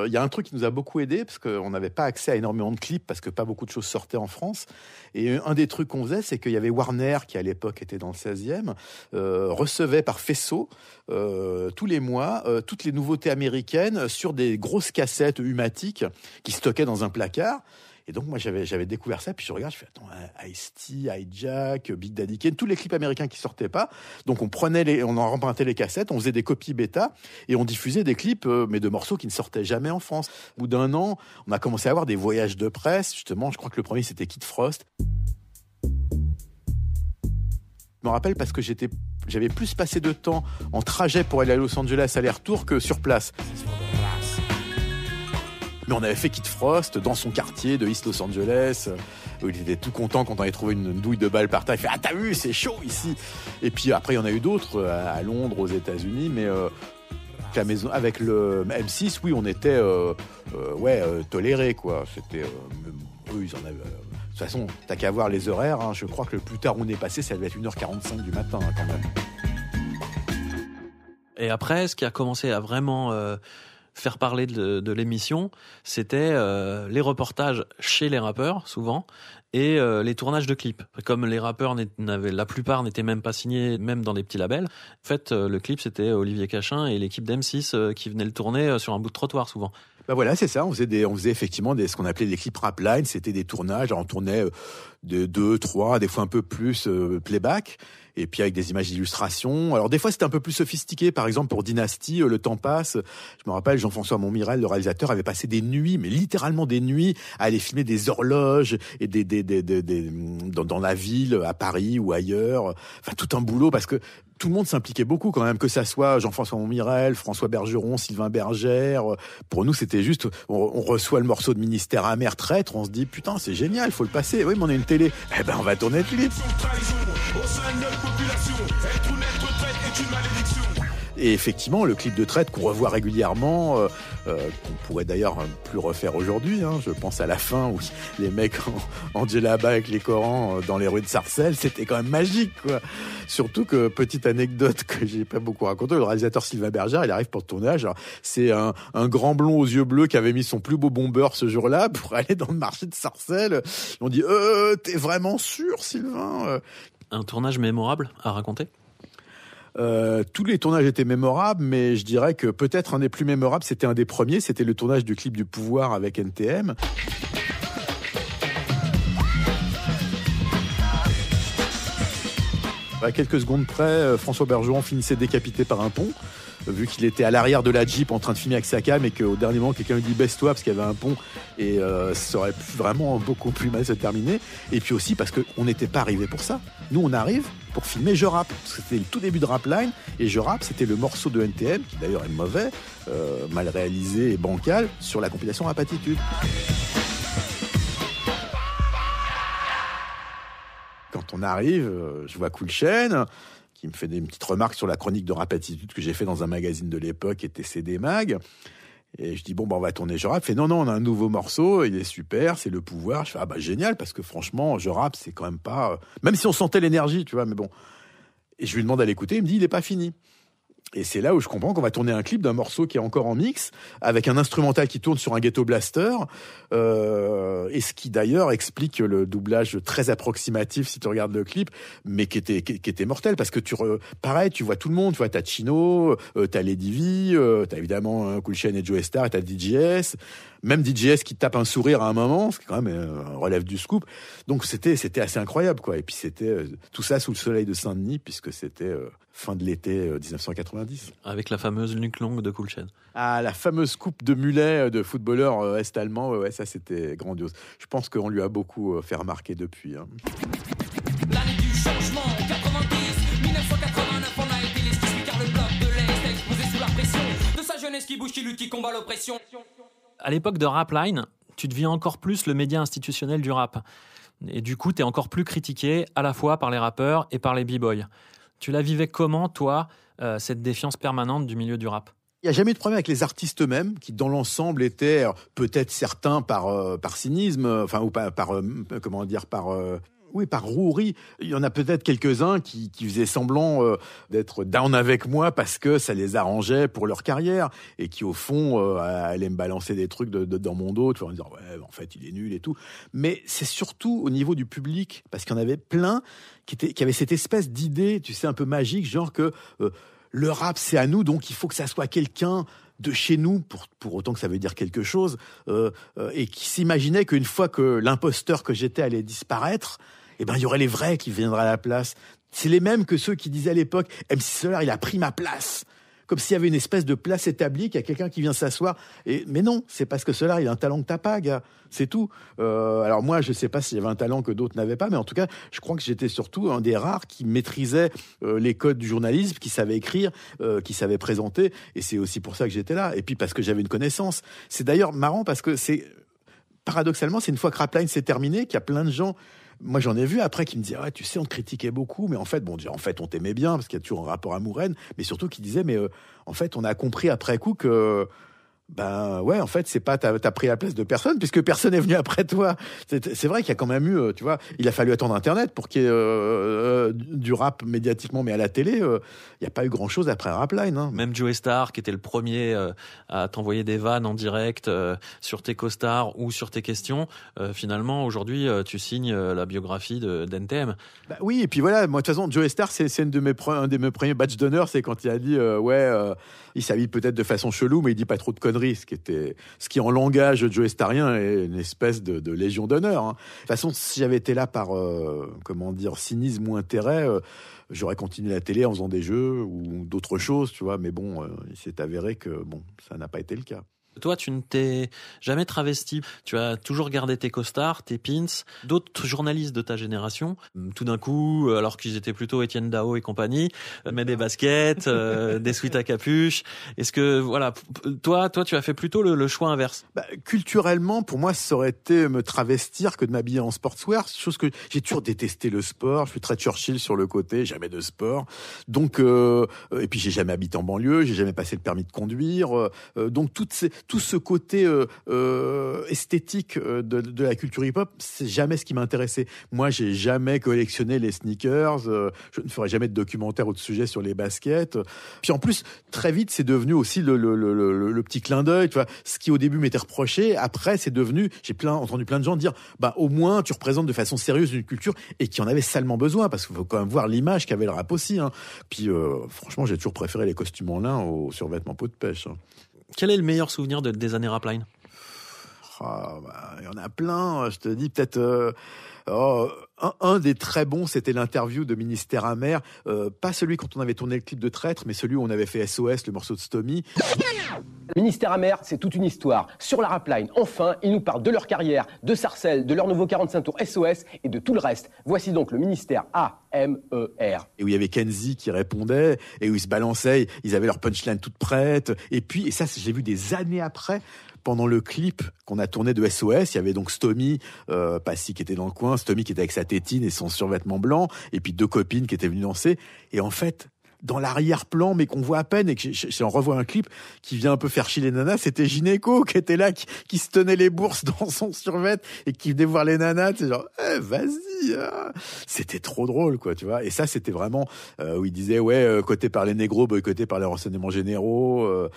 il y a un truc qui nous a beaucoup aidé parce qu'on n'avait pas accès à énormément de clips parce que pas beaucoup de choses sortaient en France. Et un des trucs qu'on faisait, c'est qu'il y avait Warner, qui à l'époque était dans le 16e, recevait par faisceau tous les mois toutes les nouveautés américaines sur des grosses cassettes humatiques qui stockaient dans un placard. Et donc, moi, j'avais découvert ça, puis je regarde, je fais, attends, Ice-T, Hijack, Big Daddy Kane, tous les clips américains qui sortaient pas. Donc, on en rempruntait les cassettes, on faisait des copies bêta, et on diffusait des clips, mais de morceaux qui ne sortaient jamais en France. Au bout d'un an, on a commencé à avoir des voyages de presse, justement, je crois que le premier, c'était Kid Frost. Je me rappelle parce que j'avais plus passé de temps en trajet pour aller à Los Angeles aller-retour que sur place. Mais on avait fait Kid Frost dans son quartier de East Los Angeles, où il était tout content quand on avait trouvé une douille de balle par terre. Il fait « Ah, t'as vu, c'est chaud ici !» Et puis après, il y en a eu d'autres à Londres, aux États-Unis, mais avec le M6, oui, on était tolérés, quoi. C'était... eux, ils en avaient... de toute façon, t'as qu'à voir les horaires. Hein. Je crois que le plus tard où on est passé, ça devait être 1h45 du matin, hein, quand même. Et après, ce qui a commencé à vraiment... faire parler de l'émission, c'était les reportages chez les rappeurs, souvent, et les tournages de clips. Comme les rappeurs la plupart n'étaient même pas signés, même dans des petits labels, en fait, le clip, c'était Olivier Cachin et l'équipe d'M6 qui venaient le tourner sur un bout de trottoir, souvent. Voilà, c'est ça. On faisait effectivement ce qu'on appelait des clips Rapline. C'était des tournages. Alors, on tournait de 2, 3, des fois un peu plus playback. Et puis avec des images d'illustration. Alors des fois c'était un peu plus sophistiqué. Par exemple pour Dynasty, Le Temps passe. Je me rappelle Jean-François Montmirel, le réalisateur, avait passé des nuits, mais littéralement des nuits, à aller filmer des horloges et dans la ville, à Paris ou ailleurs. Enfin tout un boulot parce que tout le monde s'impliquait beaucoup quand même, que ça soit Jean-François Montmirel, François Bergeron, Sylvain Bergère. Pour nous, c'était juste, on reçoit le morceau de Ministère amer, Traître, on se dit, putain, c'est génial, faut le passer. Oui, mais on a une télé. Eh ben, on va tourner le clip. Et effectivement, le clip de Traître qu'on revoit régulièrement, qu'on pourrait d'ailleurs plus refaire aujourd'hui, hein, je pense à la fin où les mecs en djellaba avec les Corans dans les rues de Sarcelles, c'était quand même magique, quoi. Surtout que, petite anecdote que j'ai pas beaucoup racontée, le réalisateur Sylvain Bergère, il arrive pour le tournage, alors, c'est un grand blond aux yeux bleus qui avait mis son plus beau bomber ce jour-là pour aller dans le marché de Sarcelles. Ils ont dit « T'es vraiment sûr, Sylvain ?» Un tournage mémorable à raconter ? Tous les tournages étaient mémorables, mais je dirais que peut-être un des plus mémorables, c'était un des premiers, c'était le tournage du clip du Pouvoir avec NTM. À quelques secondes près, François Bergeron finissait décapité par un pont. vu qu'il était à l'arrière de la Jeep en train de filmer avec sa cam et qu'au dernier moment quelqu'un lui dit baisse-toi parce qu'il y avait un pont et ça aurait pu vraiment beaucoup plus mal se terminer. Et puis aussi parce qu'on n'était pas arrivé pour ça. Nous on arrive pour filmer Je Rappe, parce que c'était le tout début de Rapline, et Je Rappe c'était le morceau de NTM, qui d'ailleurs est mauvais, mal réalisé et bancal, sur la compilation Rap Attitude. Quand on arrive, je vois Cool Chain, qui me fait des petites remarques sur la chronique de Rap Attitude que j'ai fait dans un magazine de l'époque, qui était CD Mag. Et je dis, bon, on va tourner Je Rappe. Il fait, non, on a un nouveau morceau, il est super, c'est Le Pouvoir. Je fais, génial, parce que franchement, Je Rappe, c'est quand même pas... Même si on sentait l'énergie, tu vois, mais bon. Et je lui demande à l'écouter, il me dit, il est pas fini. Et c'est là où je comprends qu'on va tourner un clip d'un morceau qui est encore en mix, avec un instrumental qui tourne sur un ghetto blaster, et ce qui d'ailleurs explique le doublage très approximatif si tu regardes le clip, mais qui était mortel, parce que pareil, tu vois tout le monde, tu vois, t'as Chino, t'as Lady V, t'as évidemment Cool Chain et Joe Star, et t'as DJS, même DJS qui te tape un sourire à un moment, ce qui quand même relève du scoop. Donc c'était assez incroyable, quoi. Et puis c'était tout ça sous le soleil de Saint-Denis, puisque c'était fin de l'été 1990. Avec la fameuse nuque longue de Cool Chain. Ah, la fameuse coupe de mulet de footballeur est-allemand, ouais, ça c'était grandiose. Je pense qu'on lui a beaucoup fait remarquer depuis. Hein. L'année du changement, 90, 1989, on a été les stupes car le bloc de l'Est explosé sous la pression de sa jeunesse qui bouge, qui lutte, qui combat l'oppression. À l'époque de Rapline, tu deviens encore plus le média institutionnel du rap. Et du coup, tu es encore plus critiqué à la fois par les rappeurs et par les b-boys. Tu la vivais comment, toi, cette défiance permanente du milieu du rap ? Il n'y a jamais eu de problème avec les artistes eux-mêmes, qui dans l'ensemble étaient peut-être certains par cynisme, enfin ou par rouerie. Il y en a peut-être quelques-uns qui faisaient semblant d'être down avec moi parce que ça les arrangeait pour leur carrière et qui au fond allaient me balancer des trucs dans mon dos, tu vois, en disant ouais en fait il est nul et tout. Mais c'est surtout au niveau du public, parce qu'il y en avait plein qui avaient cette espèce d'idée, tu sais, un peu magique, genre que le rap c'est à nous, donc il faut que ça soit quelqu'un de chez nous, pour autant que ça veut dire quelque chose, et qui s'imaginait qu'une fois que l'imposteur que j'étais allait disparaître, eh ben il y aurait les vrais qui viendraient à la place. C'est les mêmes que ceux qui disaient à l'époque MC Solar il a pris ma place, comme s'il y avait une espèce de place établie, qu'il y a quelqu'un qui vient s'asseoir. Mais non, c'est parce que Solar il a un talent que t'as pas, gars. C'est tout. Alors moi, je sais pas s'il y avait un talent que d'autres n'avaient pas, mais en tout cas, je crois que j'étais surtout un des rares qui maîtrisait les codes du journalisme, qui savait écrire, qui savait présenter. Et c'est aussi pour ça que j'étais là. Et puis parce que j'avais une connaissance. C'est d'ailleurs marrant parce que paradoxalement, c'est une fois que Rapline s'est terminé, qu'il y a plein de gens. Moi, j'en ai vu après qui me disaient, ouais, tu sais, on te critiquait beaucoup, mais en fait, on t'aimait bien parce qu'il y a toujours un rapport amoureux, mais surtout qui disaient, mais en fait, on a compris après coup que, ben ouais, en fait, c'est pas t'as pris la place de personne puisque personne est venu après toi. C'est vrai qu'il y a quand même eu, tu vois, il a fallu attendre Internet pour qu'il y ait du rap médiatiquement, mais à la télé, il n'y a pas eu grand-chose après Rapline. Hein. Même Joe Star, qui était le premier à t'envoyer des vannes en direct sur tes costards ou sur tes questions, finalement, aujourd'hui, tu signes la biographie d'NTM. Bah oui, et puis voilà, moi, de toute façon, Joe Star, c'est un de mes premiers badges d'honneur, c'est quand il a dit, il s'habille peut-être de façon chelou, mais il dit pas trop de conneries, ce qui en langage Joe Starien est une espèce de légion d'honneur. Hein. De toute façon, si j'avais été là par, cynisme ou intérêt, j'aurais continué la télé en faisant des jeux ou d'autres choses, tu vois, mais bon, il s'est avéré que, ça n'a pas été le cas. Toi, tu ne t'es jamais travesti. Tu as toujours gardé tes costards, tes pins. D'autres journalistes de ta génération, tout d'un coup, alors qu'ils étaient plutôt Étienne Dao et compagnie, mettent des baskets, des sweats à capuche. Est-ce que, voilà, toi, tu as fait plutôt le choix inverse? Culturellement, pour moi, ça aurait été me travestir que de m'habiller en sportswear. Chose que j'ai toujours détesté le sport. Je suis très Churchill sur le côté, jamais de sport. Donc, et puis j'ai jamais habité en banlieue, j'ai jamais passé le permis de conduire. Donc tout ce côté esthétique de la culture hip-hop, c'est jamais ce qui m'intéressait. Moi, j'ai jamais collectionné les sneakers. Je ne ferai jamais de documentaire ou de sujet sur les baskets. Puis en plus, très vite, c'est devenu aussi le petit clin d'œil. Tu vois, ce qui au début m'était reproché, après, c'est devenu. J'ai entendu plein de gens dire, au moins, tu représentes de façon sérieuse une culture et qui en avait salement besoin, parce qu'il faut quand même voir l'image qu'avait le rap aussi. Hein. Puis franchement, j'ai toujours préféré les costumes en lin aux survêtements peau de pêche. Hein. Quel est le meilleur souvenir des années Rapline? Il y en a plein, je te dis peut-être... Un des très bons, c'était l'interview de Ministère Amer, pas celui quand on avait tourné le clip de Traître, mais celui où on avait fait SOS, le morceau de Stomy. Ministère Amer, c'est toute une histoire. Sur la Rapline, enfin, ils nous parlent de leur carrière, de Sarcelles, de leur nouveau 45 tours SOS et de tout le reste. Voici donc le Ministère AMER. Et où il y avait Kenzie qui répondait, et où ils se balançaient, ils avaient leur punchline toute prête. Et puis, et ça, j'ai vu des années après, pendant le clip qu'on a tourné de SOS, il y avait donc Stomy, Passy qui était dans le coin, Stomy qui était avec sa tétine et son survêtement blanc, et puis 2 copines qui étaient venues danser. Et en fait, dans l'arrière-plan, mais qu'on voit à peine, et que j'en revois un clip qui vient un peu faire chier les nanas, c'était Gynéco qui était là, qui se tenait les bourses dans son survêt et qui venait voir les nanas, c'est genre, vas-y, hein. C'était trop drôle, quoi, tu vois. Et ça, c'était vraiment où il disait, côté par les négros, boycotté par les renseignements généraux,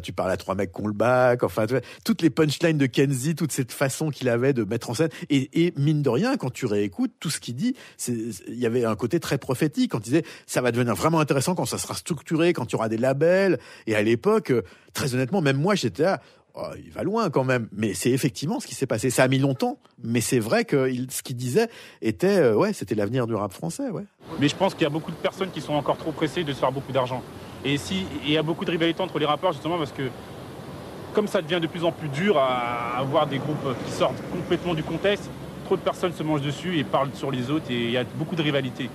tu parles à 3 mecs qu'on le bac, enfin, tu vois, toutes les punchlines de Kenzie, toute cette façon qu'il avait de mettre en scène. Et mine de rien, quand tu réécoutes tout ce qu'il dit, il y avait un côté très prophétique quand il disait, ça va devenir vraiment intéressant quand ça sera structuré, quand il y aura des labels. Et à l'époque, très honnêtement, même moi, j'étais là, il va loin quand même. Mais c'est effectivement ce qui s'est passé. Ça a mis longtemps, mais c'est vrai que ce qu'il disait était, c'était l'avenir du rap français, ouais. Mais je pense qu'il y a beaucoup de personnes qui sont encore trop pressées de se faire beaucoup d'argent. Et il y a beaucoup de rivalité entre les rappeurs, justement, parce que comme ça devient de plus en plus dur à avoir des groupes qui sortent complètement du contexte, trop de personnes se mangent dessus et parlent sur les autres, et il y a beaucoup de rivalité.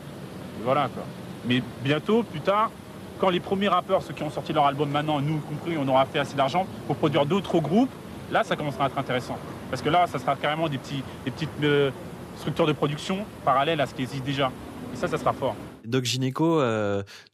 Voilà, quoi. Mais bientôt, plus tard, quand les premiers rappeurs, ceux qui ont sorti leur album maintenant, nous compris, on aura fait assez d'argent pour produire d'autres groupes, là, ça commencera à être intéressant. Parce que là, ça sera carrément des petites structures de production parallèles à ce qui existe déjà. Et ça sera fort. Doc Gynéco,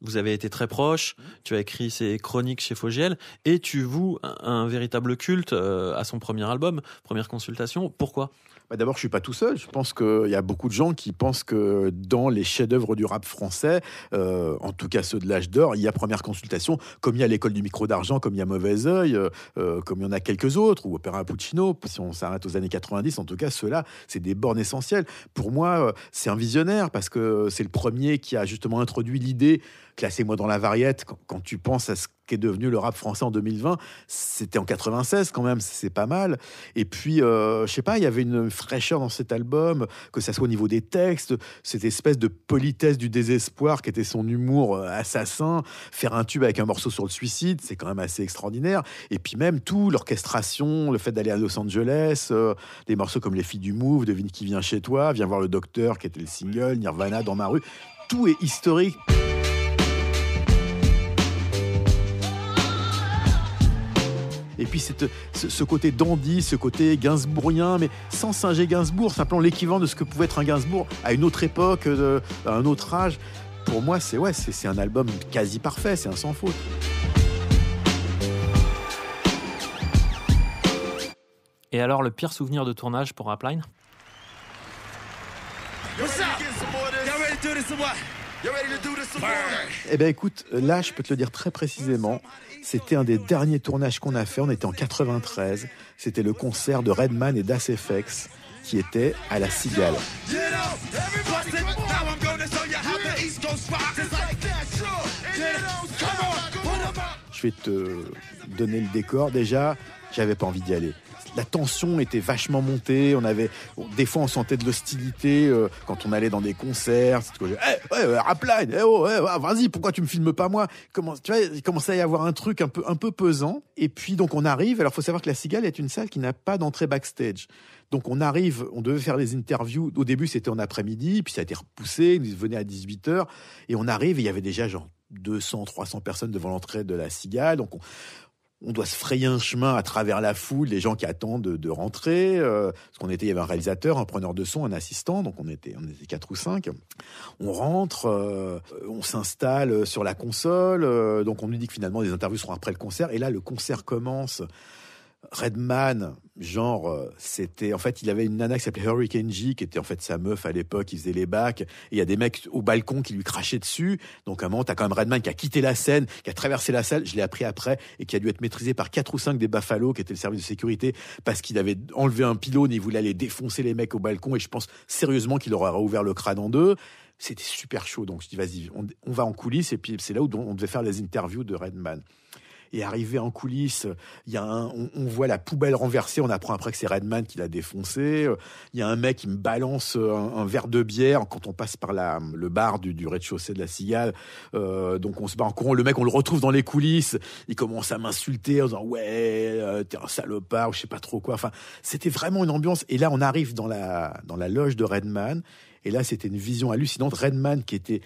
vous avez été très proche, tu as écrit ses chroniques chez Fogiel, et tu voues un véritable culte à son premier album, Première Consultation. Pourquoi ? D'abord, je suis pas tout seul. Je pense qu'il y a beaucoup de gens qui pensent que dans les chefs-d'œuvre du rap français, en tout cas ceux de l'âge d'or, il y a Première Consultation, comme il y a l'École du micro d'argent, comme il y a Mauvais Oeil, comme il y en a quelques autres, ou Opéra Puccino. Si on s'arrête aux années 90, en tout cas, ceux-là, c'est des bornes essentielles. Pour moi, c'est un visionnaire parce que c'est le premier qui a justement introduit l'idée. Classez-moi dans la variette. Quand tu penses à ce qu'est devenu le rap français en 2020, c'était en 96 quand même, c'est pas mal. Et puis, je sais pas, il y avait une fraîcheur dans cet album, que ça soit au niveau des textes, cette espèce de politesse du désespoir qui était son humour assassin. Faire un tube avec un morceau sur le suicide, c'est quand même assez extraordinaire. Et puis même tout, l'orchestration, le fait d'aller à Los Angeles, des morceaux comme Les Filles du Move, Devine qui vient chez toi, Viens voir le docteur, qui était le single, Nirvana dans ma rue, tout est historique. Et puis ce côté dandy, ce côté gainsbourgien, mais sans singer Gainsbourg, simplement l'équivalent de ce que pouvait être un Gainsbourg à une autre époque, à un autre âge. Pour moi, c'est un album quasi parfait, c'est un sans faute. Et alors, le pire souvenir de tournage pour Rapline ? Eh bien écoute, là je peux te le dire très précisément, c'était un des derniers tournages qu'on a fait, on était en 93, c'était le concert de Redman et Das FX qui était à la Cigale. Je vais te donner le décor, déjà, j'avais pas envie d'y aller. La tension était vachement montée. Des fois, on sentait de l'hostilité quand on allait dans des concerts. Rapline, vas-y, pourquoi tu me filmes pas moi ? Tu vois, il commençait à y avoir un truc un peu pesant. Et puis donc on arrive. Alors, faut savoir que la Cigale est une salle qui n'a pas d'entrée backstage. Donc on arrive, on devait faire les interviews. Au début, c'était en après-midi, puis ça a été repoussé. Ils venaient à 18h et on arrive et il y avait déjà genre 200, 300 personnes devant l'entrée de la Cigale. Donc on doit se frayer un chemin à travers la foule, les gens qui attendent de rentrer. Parce il y avait un réalisateur, un preneur de son, un assistant, donc on était 4 ou 5. On rentre, on s'installe sur la console. Donc on nous dit que finalement les interviews seront après le concert. Et là, le concert commence. Redman, c'était... En fait, il avait une nana qui s'appelait Hurricane G, qui était en fait sa meuf à l'époque, il faisait les bacs, et il y a des mecs au balcon qui lui crachaient dessus. Donc à un moment, t'as quand même Redman qui a quitté la scène, qui a traversé la salle, je l'ai appris après, et qui a dû être maîtrisé par 4 ou 5 des Buffalo, qui étaient le service de sécurité, parce qu'il avait enlevé un pylône et il voulait aller défoncer les mecs au balcon, et je pense sérieusement qu'il leur aurait ouvert le crâne en deux. C'était super chaud, donc je dis vas-y, on va en coulisses, et puis c'est là où on devait faire les interviews de Redman. Et arrivé en coulisses, on voit la poubelle renversée. On apprend après que c'est Redman qui l'a défoncé. Il y a un mec qui me balance un verre de bière quand on passe par le bar du rez-de-chaussée de la Cigale. Donc on se bat en courant. Le mec, on le retrouve dans les coulisses. Il commence à m'insulter en disant ouais, t'es un salopard ou je sais pas trop quoi. Enfin, c'était vraiment une ambiance. Et là, on arrive dans la loge de Redman. Et là, c'était une vision hallucinante. Redman qui était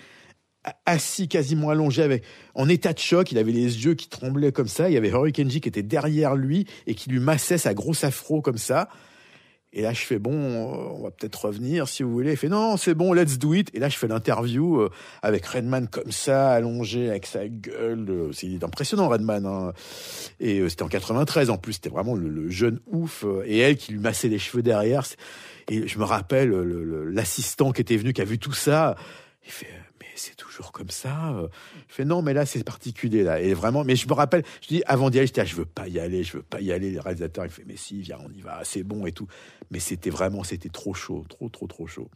assis quasiment allongé en état de choc, il avait les yeux qui tremblaient comme ça, il y avait Hurricane J qui était derrière lui et qui lui massait sa grosse afro comme ça. Et là je fais bon, on va peut-être revenir si vous voulez. Il fait non, c'est bon, let's do it. Et là je fais l'interview avec Redman comme ça, allongé avec sa gueule. C'est impressionnant Redman, hein. Et c'était en 93 en plus, c'était vraiment le jeune ouf. Et elle qui lui massait les cheveux derrière. Et je me rappelle l'assistant qui était venu, qui a vu tout ça. Il fait c'est toujours comme ça. Je fais non, mais là c'est particulier là. Et vraiment, mais je me rappelle, je dis avant d'y aller, je veux pas y aller. Les réalisateurs, il fait mais si, viens, on y va, c'est bon et tout. Mais c'était trop chaud, trop chaud.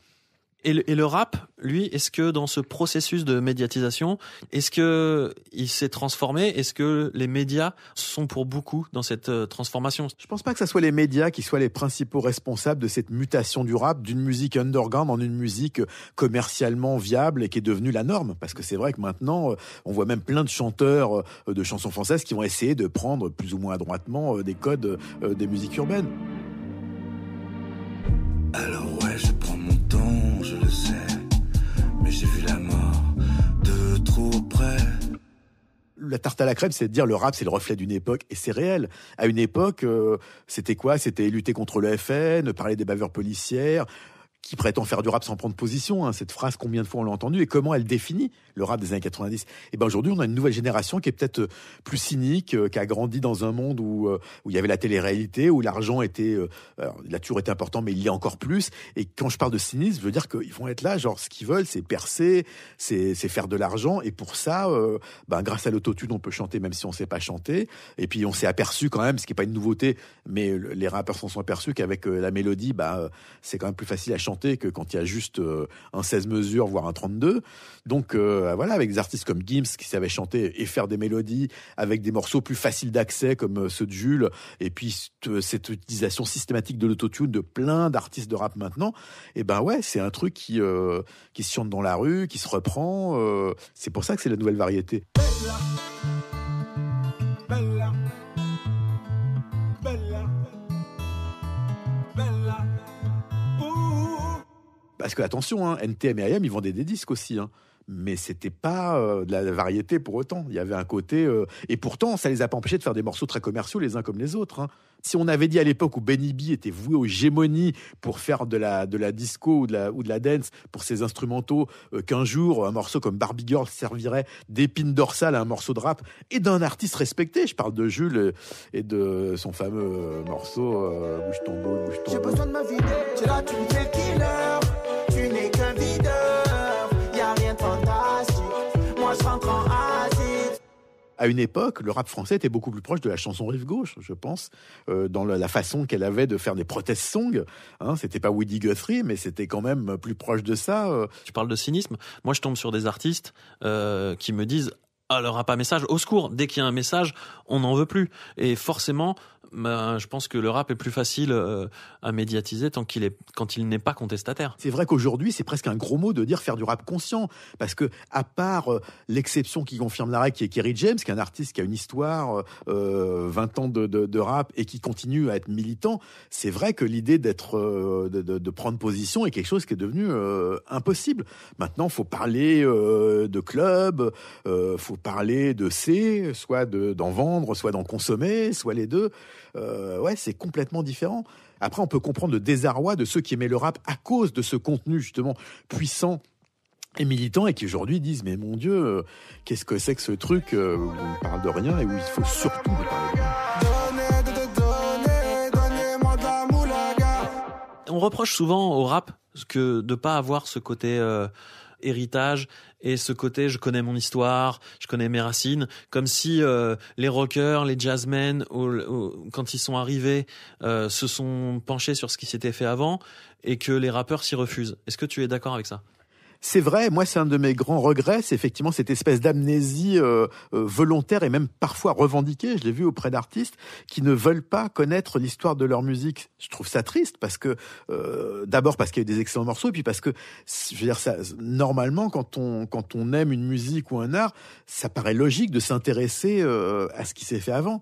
Et le rap, lui, est-ce que dans ce processus de médiatisation, est-ce que il s'est transformé? Est-ce que les médias sont pour beaucoup dans cette transformation? Je pense pas que ça soit les médias qui soient les principaux responsables de cette mutation du rap, d'une musique underground en une musique commercialement viable et qui est devenue la norme. Parce que c'est vrai que maintenant, on voit même plein de chanteurs de chansons françaises qui vont essayer de prendre plus ou moins adroitement des codes des musiques urbaines. Alors ouais, je prends mon temps, je le sais, mais j'ai vu la mort de trop près. La tarte à la crème, c'est de dire le rap, c'est le reflet d'une époque, et c'est réel. À une époque, c'était quoi? C'était lutter contre le FN, parler des bavures policières, qui prétend faire du rap sans prendre position, hein. Cette phrase, combien de fois on l'a entendue et comment elle définit le rap des années 90. Et ben aujourd'hui, on a une nouvelle génération qui est peut-être plus cynique, qui a grandi dans un monde où il y avait la télé-réalité, où l'argent était, il a toujours été important, mais il l'est encore plus. Et quand je parle de cynisme, je veux dire qu'ils vont être là, genre ce qu'ils veulent, c'est percer, c'est faire de l'argent. Et pour ça, grâce à l'autotune, on peut chanter même si on sait pas chanter. Et puis on s'est aperçu quand même, ce qui est pas une nouveauté, mais les rappeurs s'en sont aperçus qu'avec la mélodie, c'est quand même plus facile à chanter que quand il y a juste un 16 mesures, voire un 32. Donc voilà, avec des artistes comme Gims qui savaient chanter et faire des mélodies, avec des morceaux plus faciles d'accès comme ceux de Jules, et puis cette utilisation systématique de l'autotune de plein d'artistes de rap maintenant, et ben ouais, c'est un truc qui se chante dans la rue, qui se reprend. C'est pour ça que c'est la nouvelle variété. Bella. Bella. Bella. Parce que attention, hein, NTM et IAM, ils vendaient des disques aussi, hein. Mais c'était pas de la variété pour autant. Il y avait un côté... Et pourtant, ça les a pas empêchés de faire des morceaux très commerciaux les uns comme les autres, hein. Si on avait dit à l'époque où Benny B était voué aux gémonies pour faire de la disco ou de la dance pour ses instrumentaux, qu'un jour, un morceau comme Barbie Girl servirait d'épine dorsale à un morceau de rap et d'un artiste respecté, je parle de Jules et de son fameux morceau Bouge ton boule, bouge ton boule. J'ai besoin de ma vie, tu es là, tu me fais killer, tu n'es qu'un videur, y a rien de fantastique, moi je rentre en acide. À une époque, le rap français était beaucoup plus proche de la chanson rive gauche, je pense, dans la façon qu'elle avait de faire des protest songs. Hein, c'était pas Woody Guthrie, mais c'était quand même plus proche de ça. Tu parles de cynisme. Moi, je tombe sur des artistes qui me disent « Ah, le rap à message, au secours ! Dès qu'il y a un message, on n'en veut plus. » Et forcément, je pense que le rap est plus facile à médiatiser quand il n'est pas contestataire. C'est vrai qu'aujourd'hui, c'est presque un gros mot de dire faire du rap conscient. Parce que, à part l'exception qui confirme la règle, qui est Kerry James, qui est un artiste qui a une histoire, 20 ans de rap et qui continue à être militant, c'est vrai que l'idée d'être, de prendre position est quelque chose qui est devenu impossible. Maintenant, faut parler de club, faut parler de soit d'en vendre, soit d'en consommer, soit les deux. Ouais, c'est complètement différent. Après, on peut comprendre le désarroi de ceux qui aimaient le rap à cause de ce contenu justement puissant et militants et qui aujourd'hui disent mais mon Dieu, qu'est-ce que c'est que ce truc où on ne parle de rien et où il faut surtout ne parler de rien. On reproche souvent au rap que de pas avoir ce côté héritage et ce côté je connais mon histoire, je connais mes racines, comme si les rockers, les jazzmen, quand ils sont arrivés, se sont penchés sur ce qui s'était fait avant et que les rappeurs s'y refusent. Est-ce que tu es d'accord avec ça ? C'est vrai, moi c'est un de mes grands regrets, c'est effectivement cette espèce d'amnésie volontaire et même parfois revendiquée, je l'ai vu auprès d'artistes qui ne veulent pas connaître l'histoire de leur musique. Je trouve ça triste parce que, d'abord parce qu'il y a eu des excellents morceaux, et puis parce que, je veux dire, ça, normalement quand on aime une musique ou un art, ça paraît logique de s'intéresser à ce qui s'est fait avant.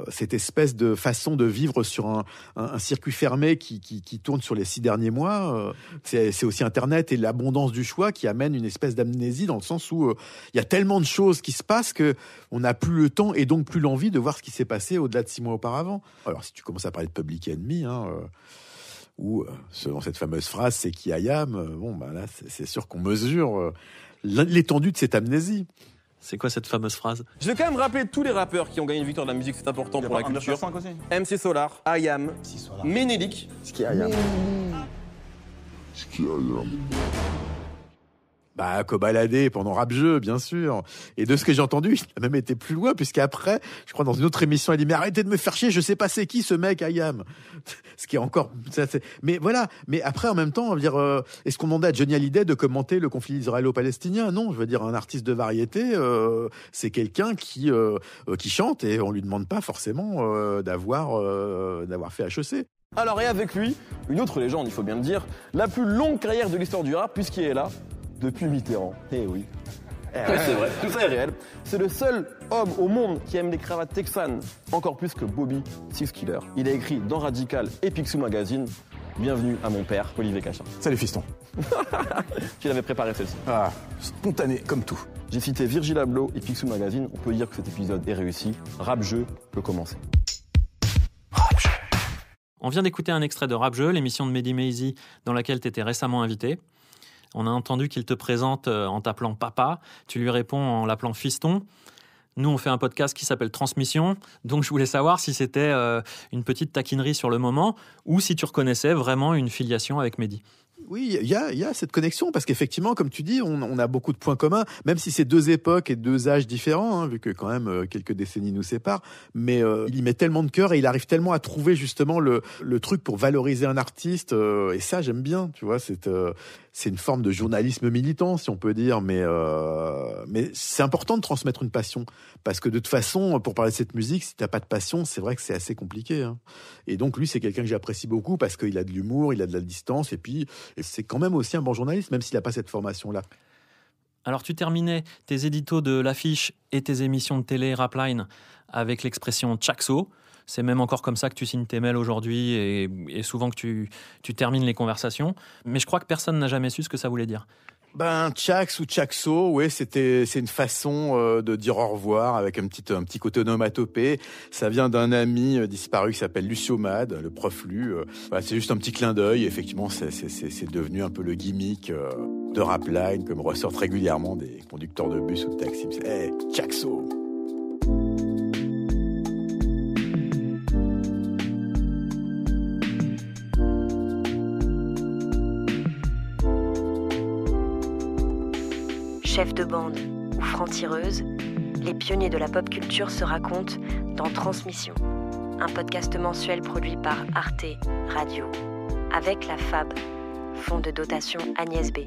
Cette espèce de façon de vivre sur un circuit fermé qui tourne sur les 6 derniers mois, c'est aussi Internet et l'abondance du choix qui amène une espèce d'amnésie dans le sens où il y a tellement de choses qui se passent que on n'a plus le temps et donc plus l'envie de voir ce qui s'est passé au-delà de 6 mois auparavant. Alors si tu commences à parler de Public Enemy, ou selon cette fameuse phrase, c'est qui I am, bon bah là c'est sûr qu'on mesure l'étendue de cette amnésie. C'est quoi cette fameuse phrase? Je vais quand même rappeler tous les rappeurs qui ont gagné une victoire de la musique, c'est important pour la culture. MC Solar, I Am, Ménélique, Ski I Am. Bah, Kobalade pendant Rap Jeu, bien sûr. Et de ce que j'ai entendu, il a même été plus loin, puisqu'après, je crois dans une autre émission, il dit, mais arrêtez de me faire chier, je sais pas c'est qui ce mec, I Am. Ce qui est encore, mais voilà. Mais après, en même temps, on va dire, est-ce qu'on demandait à Johnny Hallyday de commenter le conflit israélo-palestinien? Non, je veux dire, un artiste de variété, c'est quelqu'un qui chante et on lui demande pas forcément d'avoir fait HEC. Alors, et avec lui, une autre légende, il faut bien le dire, la plus longue carrière de l'histoire du rap, puisqu'il est là depuis Mitterrand. Eh oui. C'est vrai, tout ça est réel. C'est le seul homme au monde qui aime les cravates texanes, encore plus que Bobby Sixkiller. Il a écrit dans Radical et Picsou Magazine. Bienvenue à mon père, Olivier Cachin. Salut fiston. Tu l'avais préparé celle-ci. Ah, spontané, comme tout. J'ai cité Virgil Abloh et Picsou Magazine. On peut dire que cet épisode est réussi. Rap Jeu peut commencer. On vient d'écouter un extrait de Rap Jeu, l'émission de Mehdi Maizi dans laquelle tu étais récemment invité. On a entendu qu'il te présente en t'appelant papa. Tu lui réponds en l'appelant fiston. Nous, on fait un podcast qui s'appelle Transmission. Donc, je voulais savoir si c'était une petite taquinerie sur le moment ou si tu reconnaissais vraiment une filiation avec Mehdi. Oui, il y a cette connexion parce qu'effectivement, comme tu dis, on a beaucoup de points communs, même si c'est 2 époques et 2 âges différents, vu que quand même quelques décennies nous séparent. Mais il y met tellement de cœur et il arrive tellement à trouver justement le truc pour valoriser un artiste. Et ça, j'aime bien, tu vois. C'est une forme de journalisme militant, si on peut dire. Mais c'est important de transmettre une passion parce que de toute façon, pour parler de cette musique, si t'as pas de passion, c'est vrai que c'est assez compliqué. Et donc lui, c'est quelqu'un que j'apprécie beaucoup parce qu'il a de l'humour, il a de la distance et puis c'est quand même aussi un bon journaliste, même s'il n'a pas cette formation-là. Alors, tu terminais tes éditos de l'affiche et tes émissions de télé Rapline avec l'expression « tchaxo ». C'est même encore comme ça que tu signes tes mails aujourd'hui et souvent que tu termines les conversations. Mais je crois que personne n'a jamais su ce que ça voulait dire. Ben, tchax ou tchaxo, ouais, c'est une façon de dire au revoir avec un petit côté onomatopée. Ça vient d'un ami disparu qui s'appelle Lucio Mad, le prof Lu. Voilà, c'est juste un petit clin d'œil. Effectivement, c'est devenu un peu le gimmick de Rapline, comme ressortent régulièrement des conducteurs de bus ou de taxi. Hey, tchaxo! Chef de bande ou franc-tireuse, les pionniers de la pop culture se racontent dans Transmission, un podcast mensuel produit par Arte Radio, avec la FAB, Fonds de dotation Agnès B.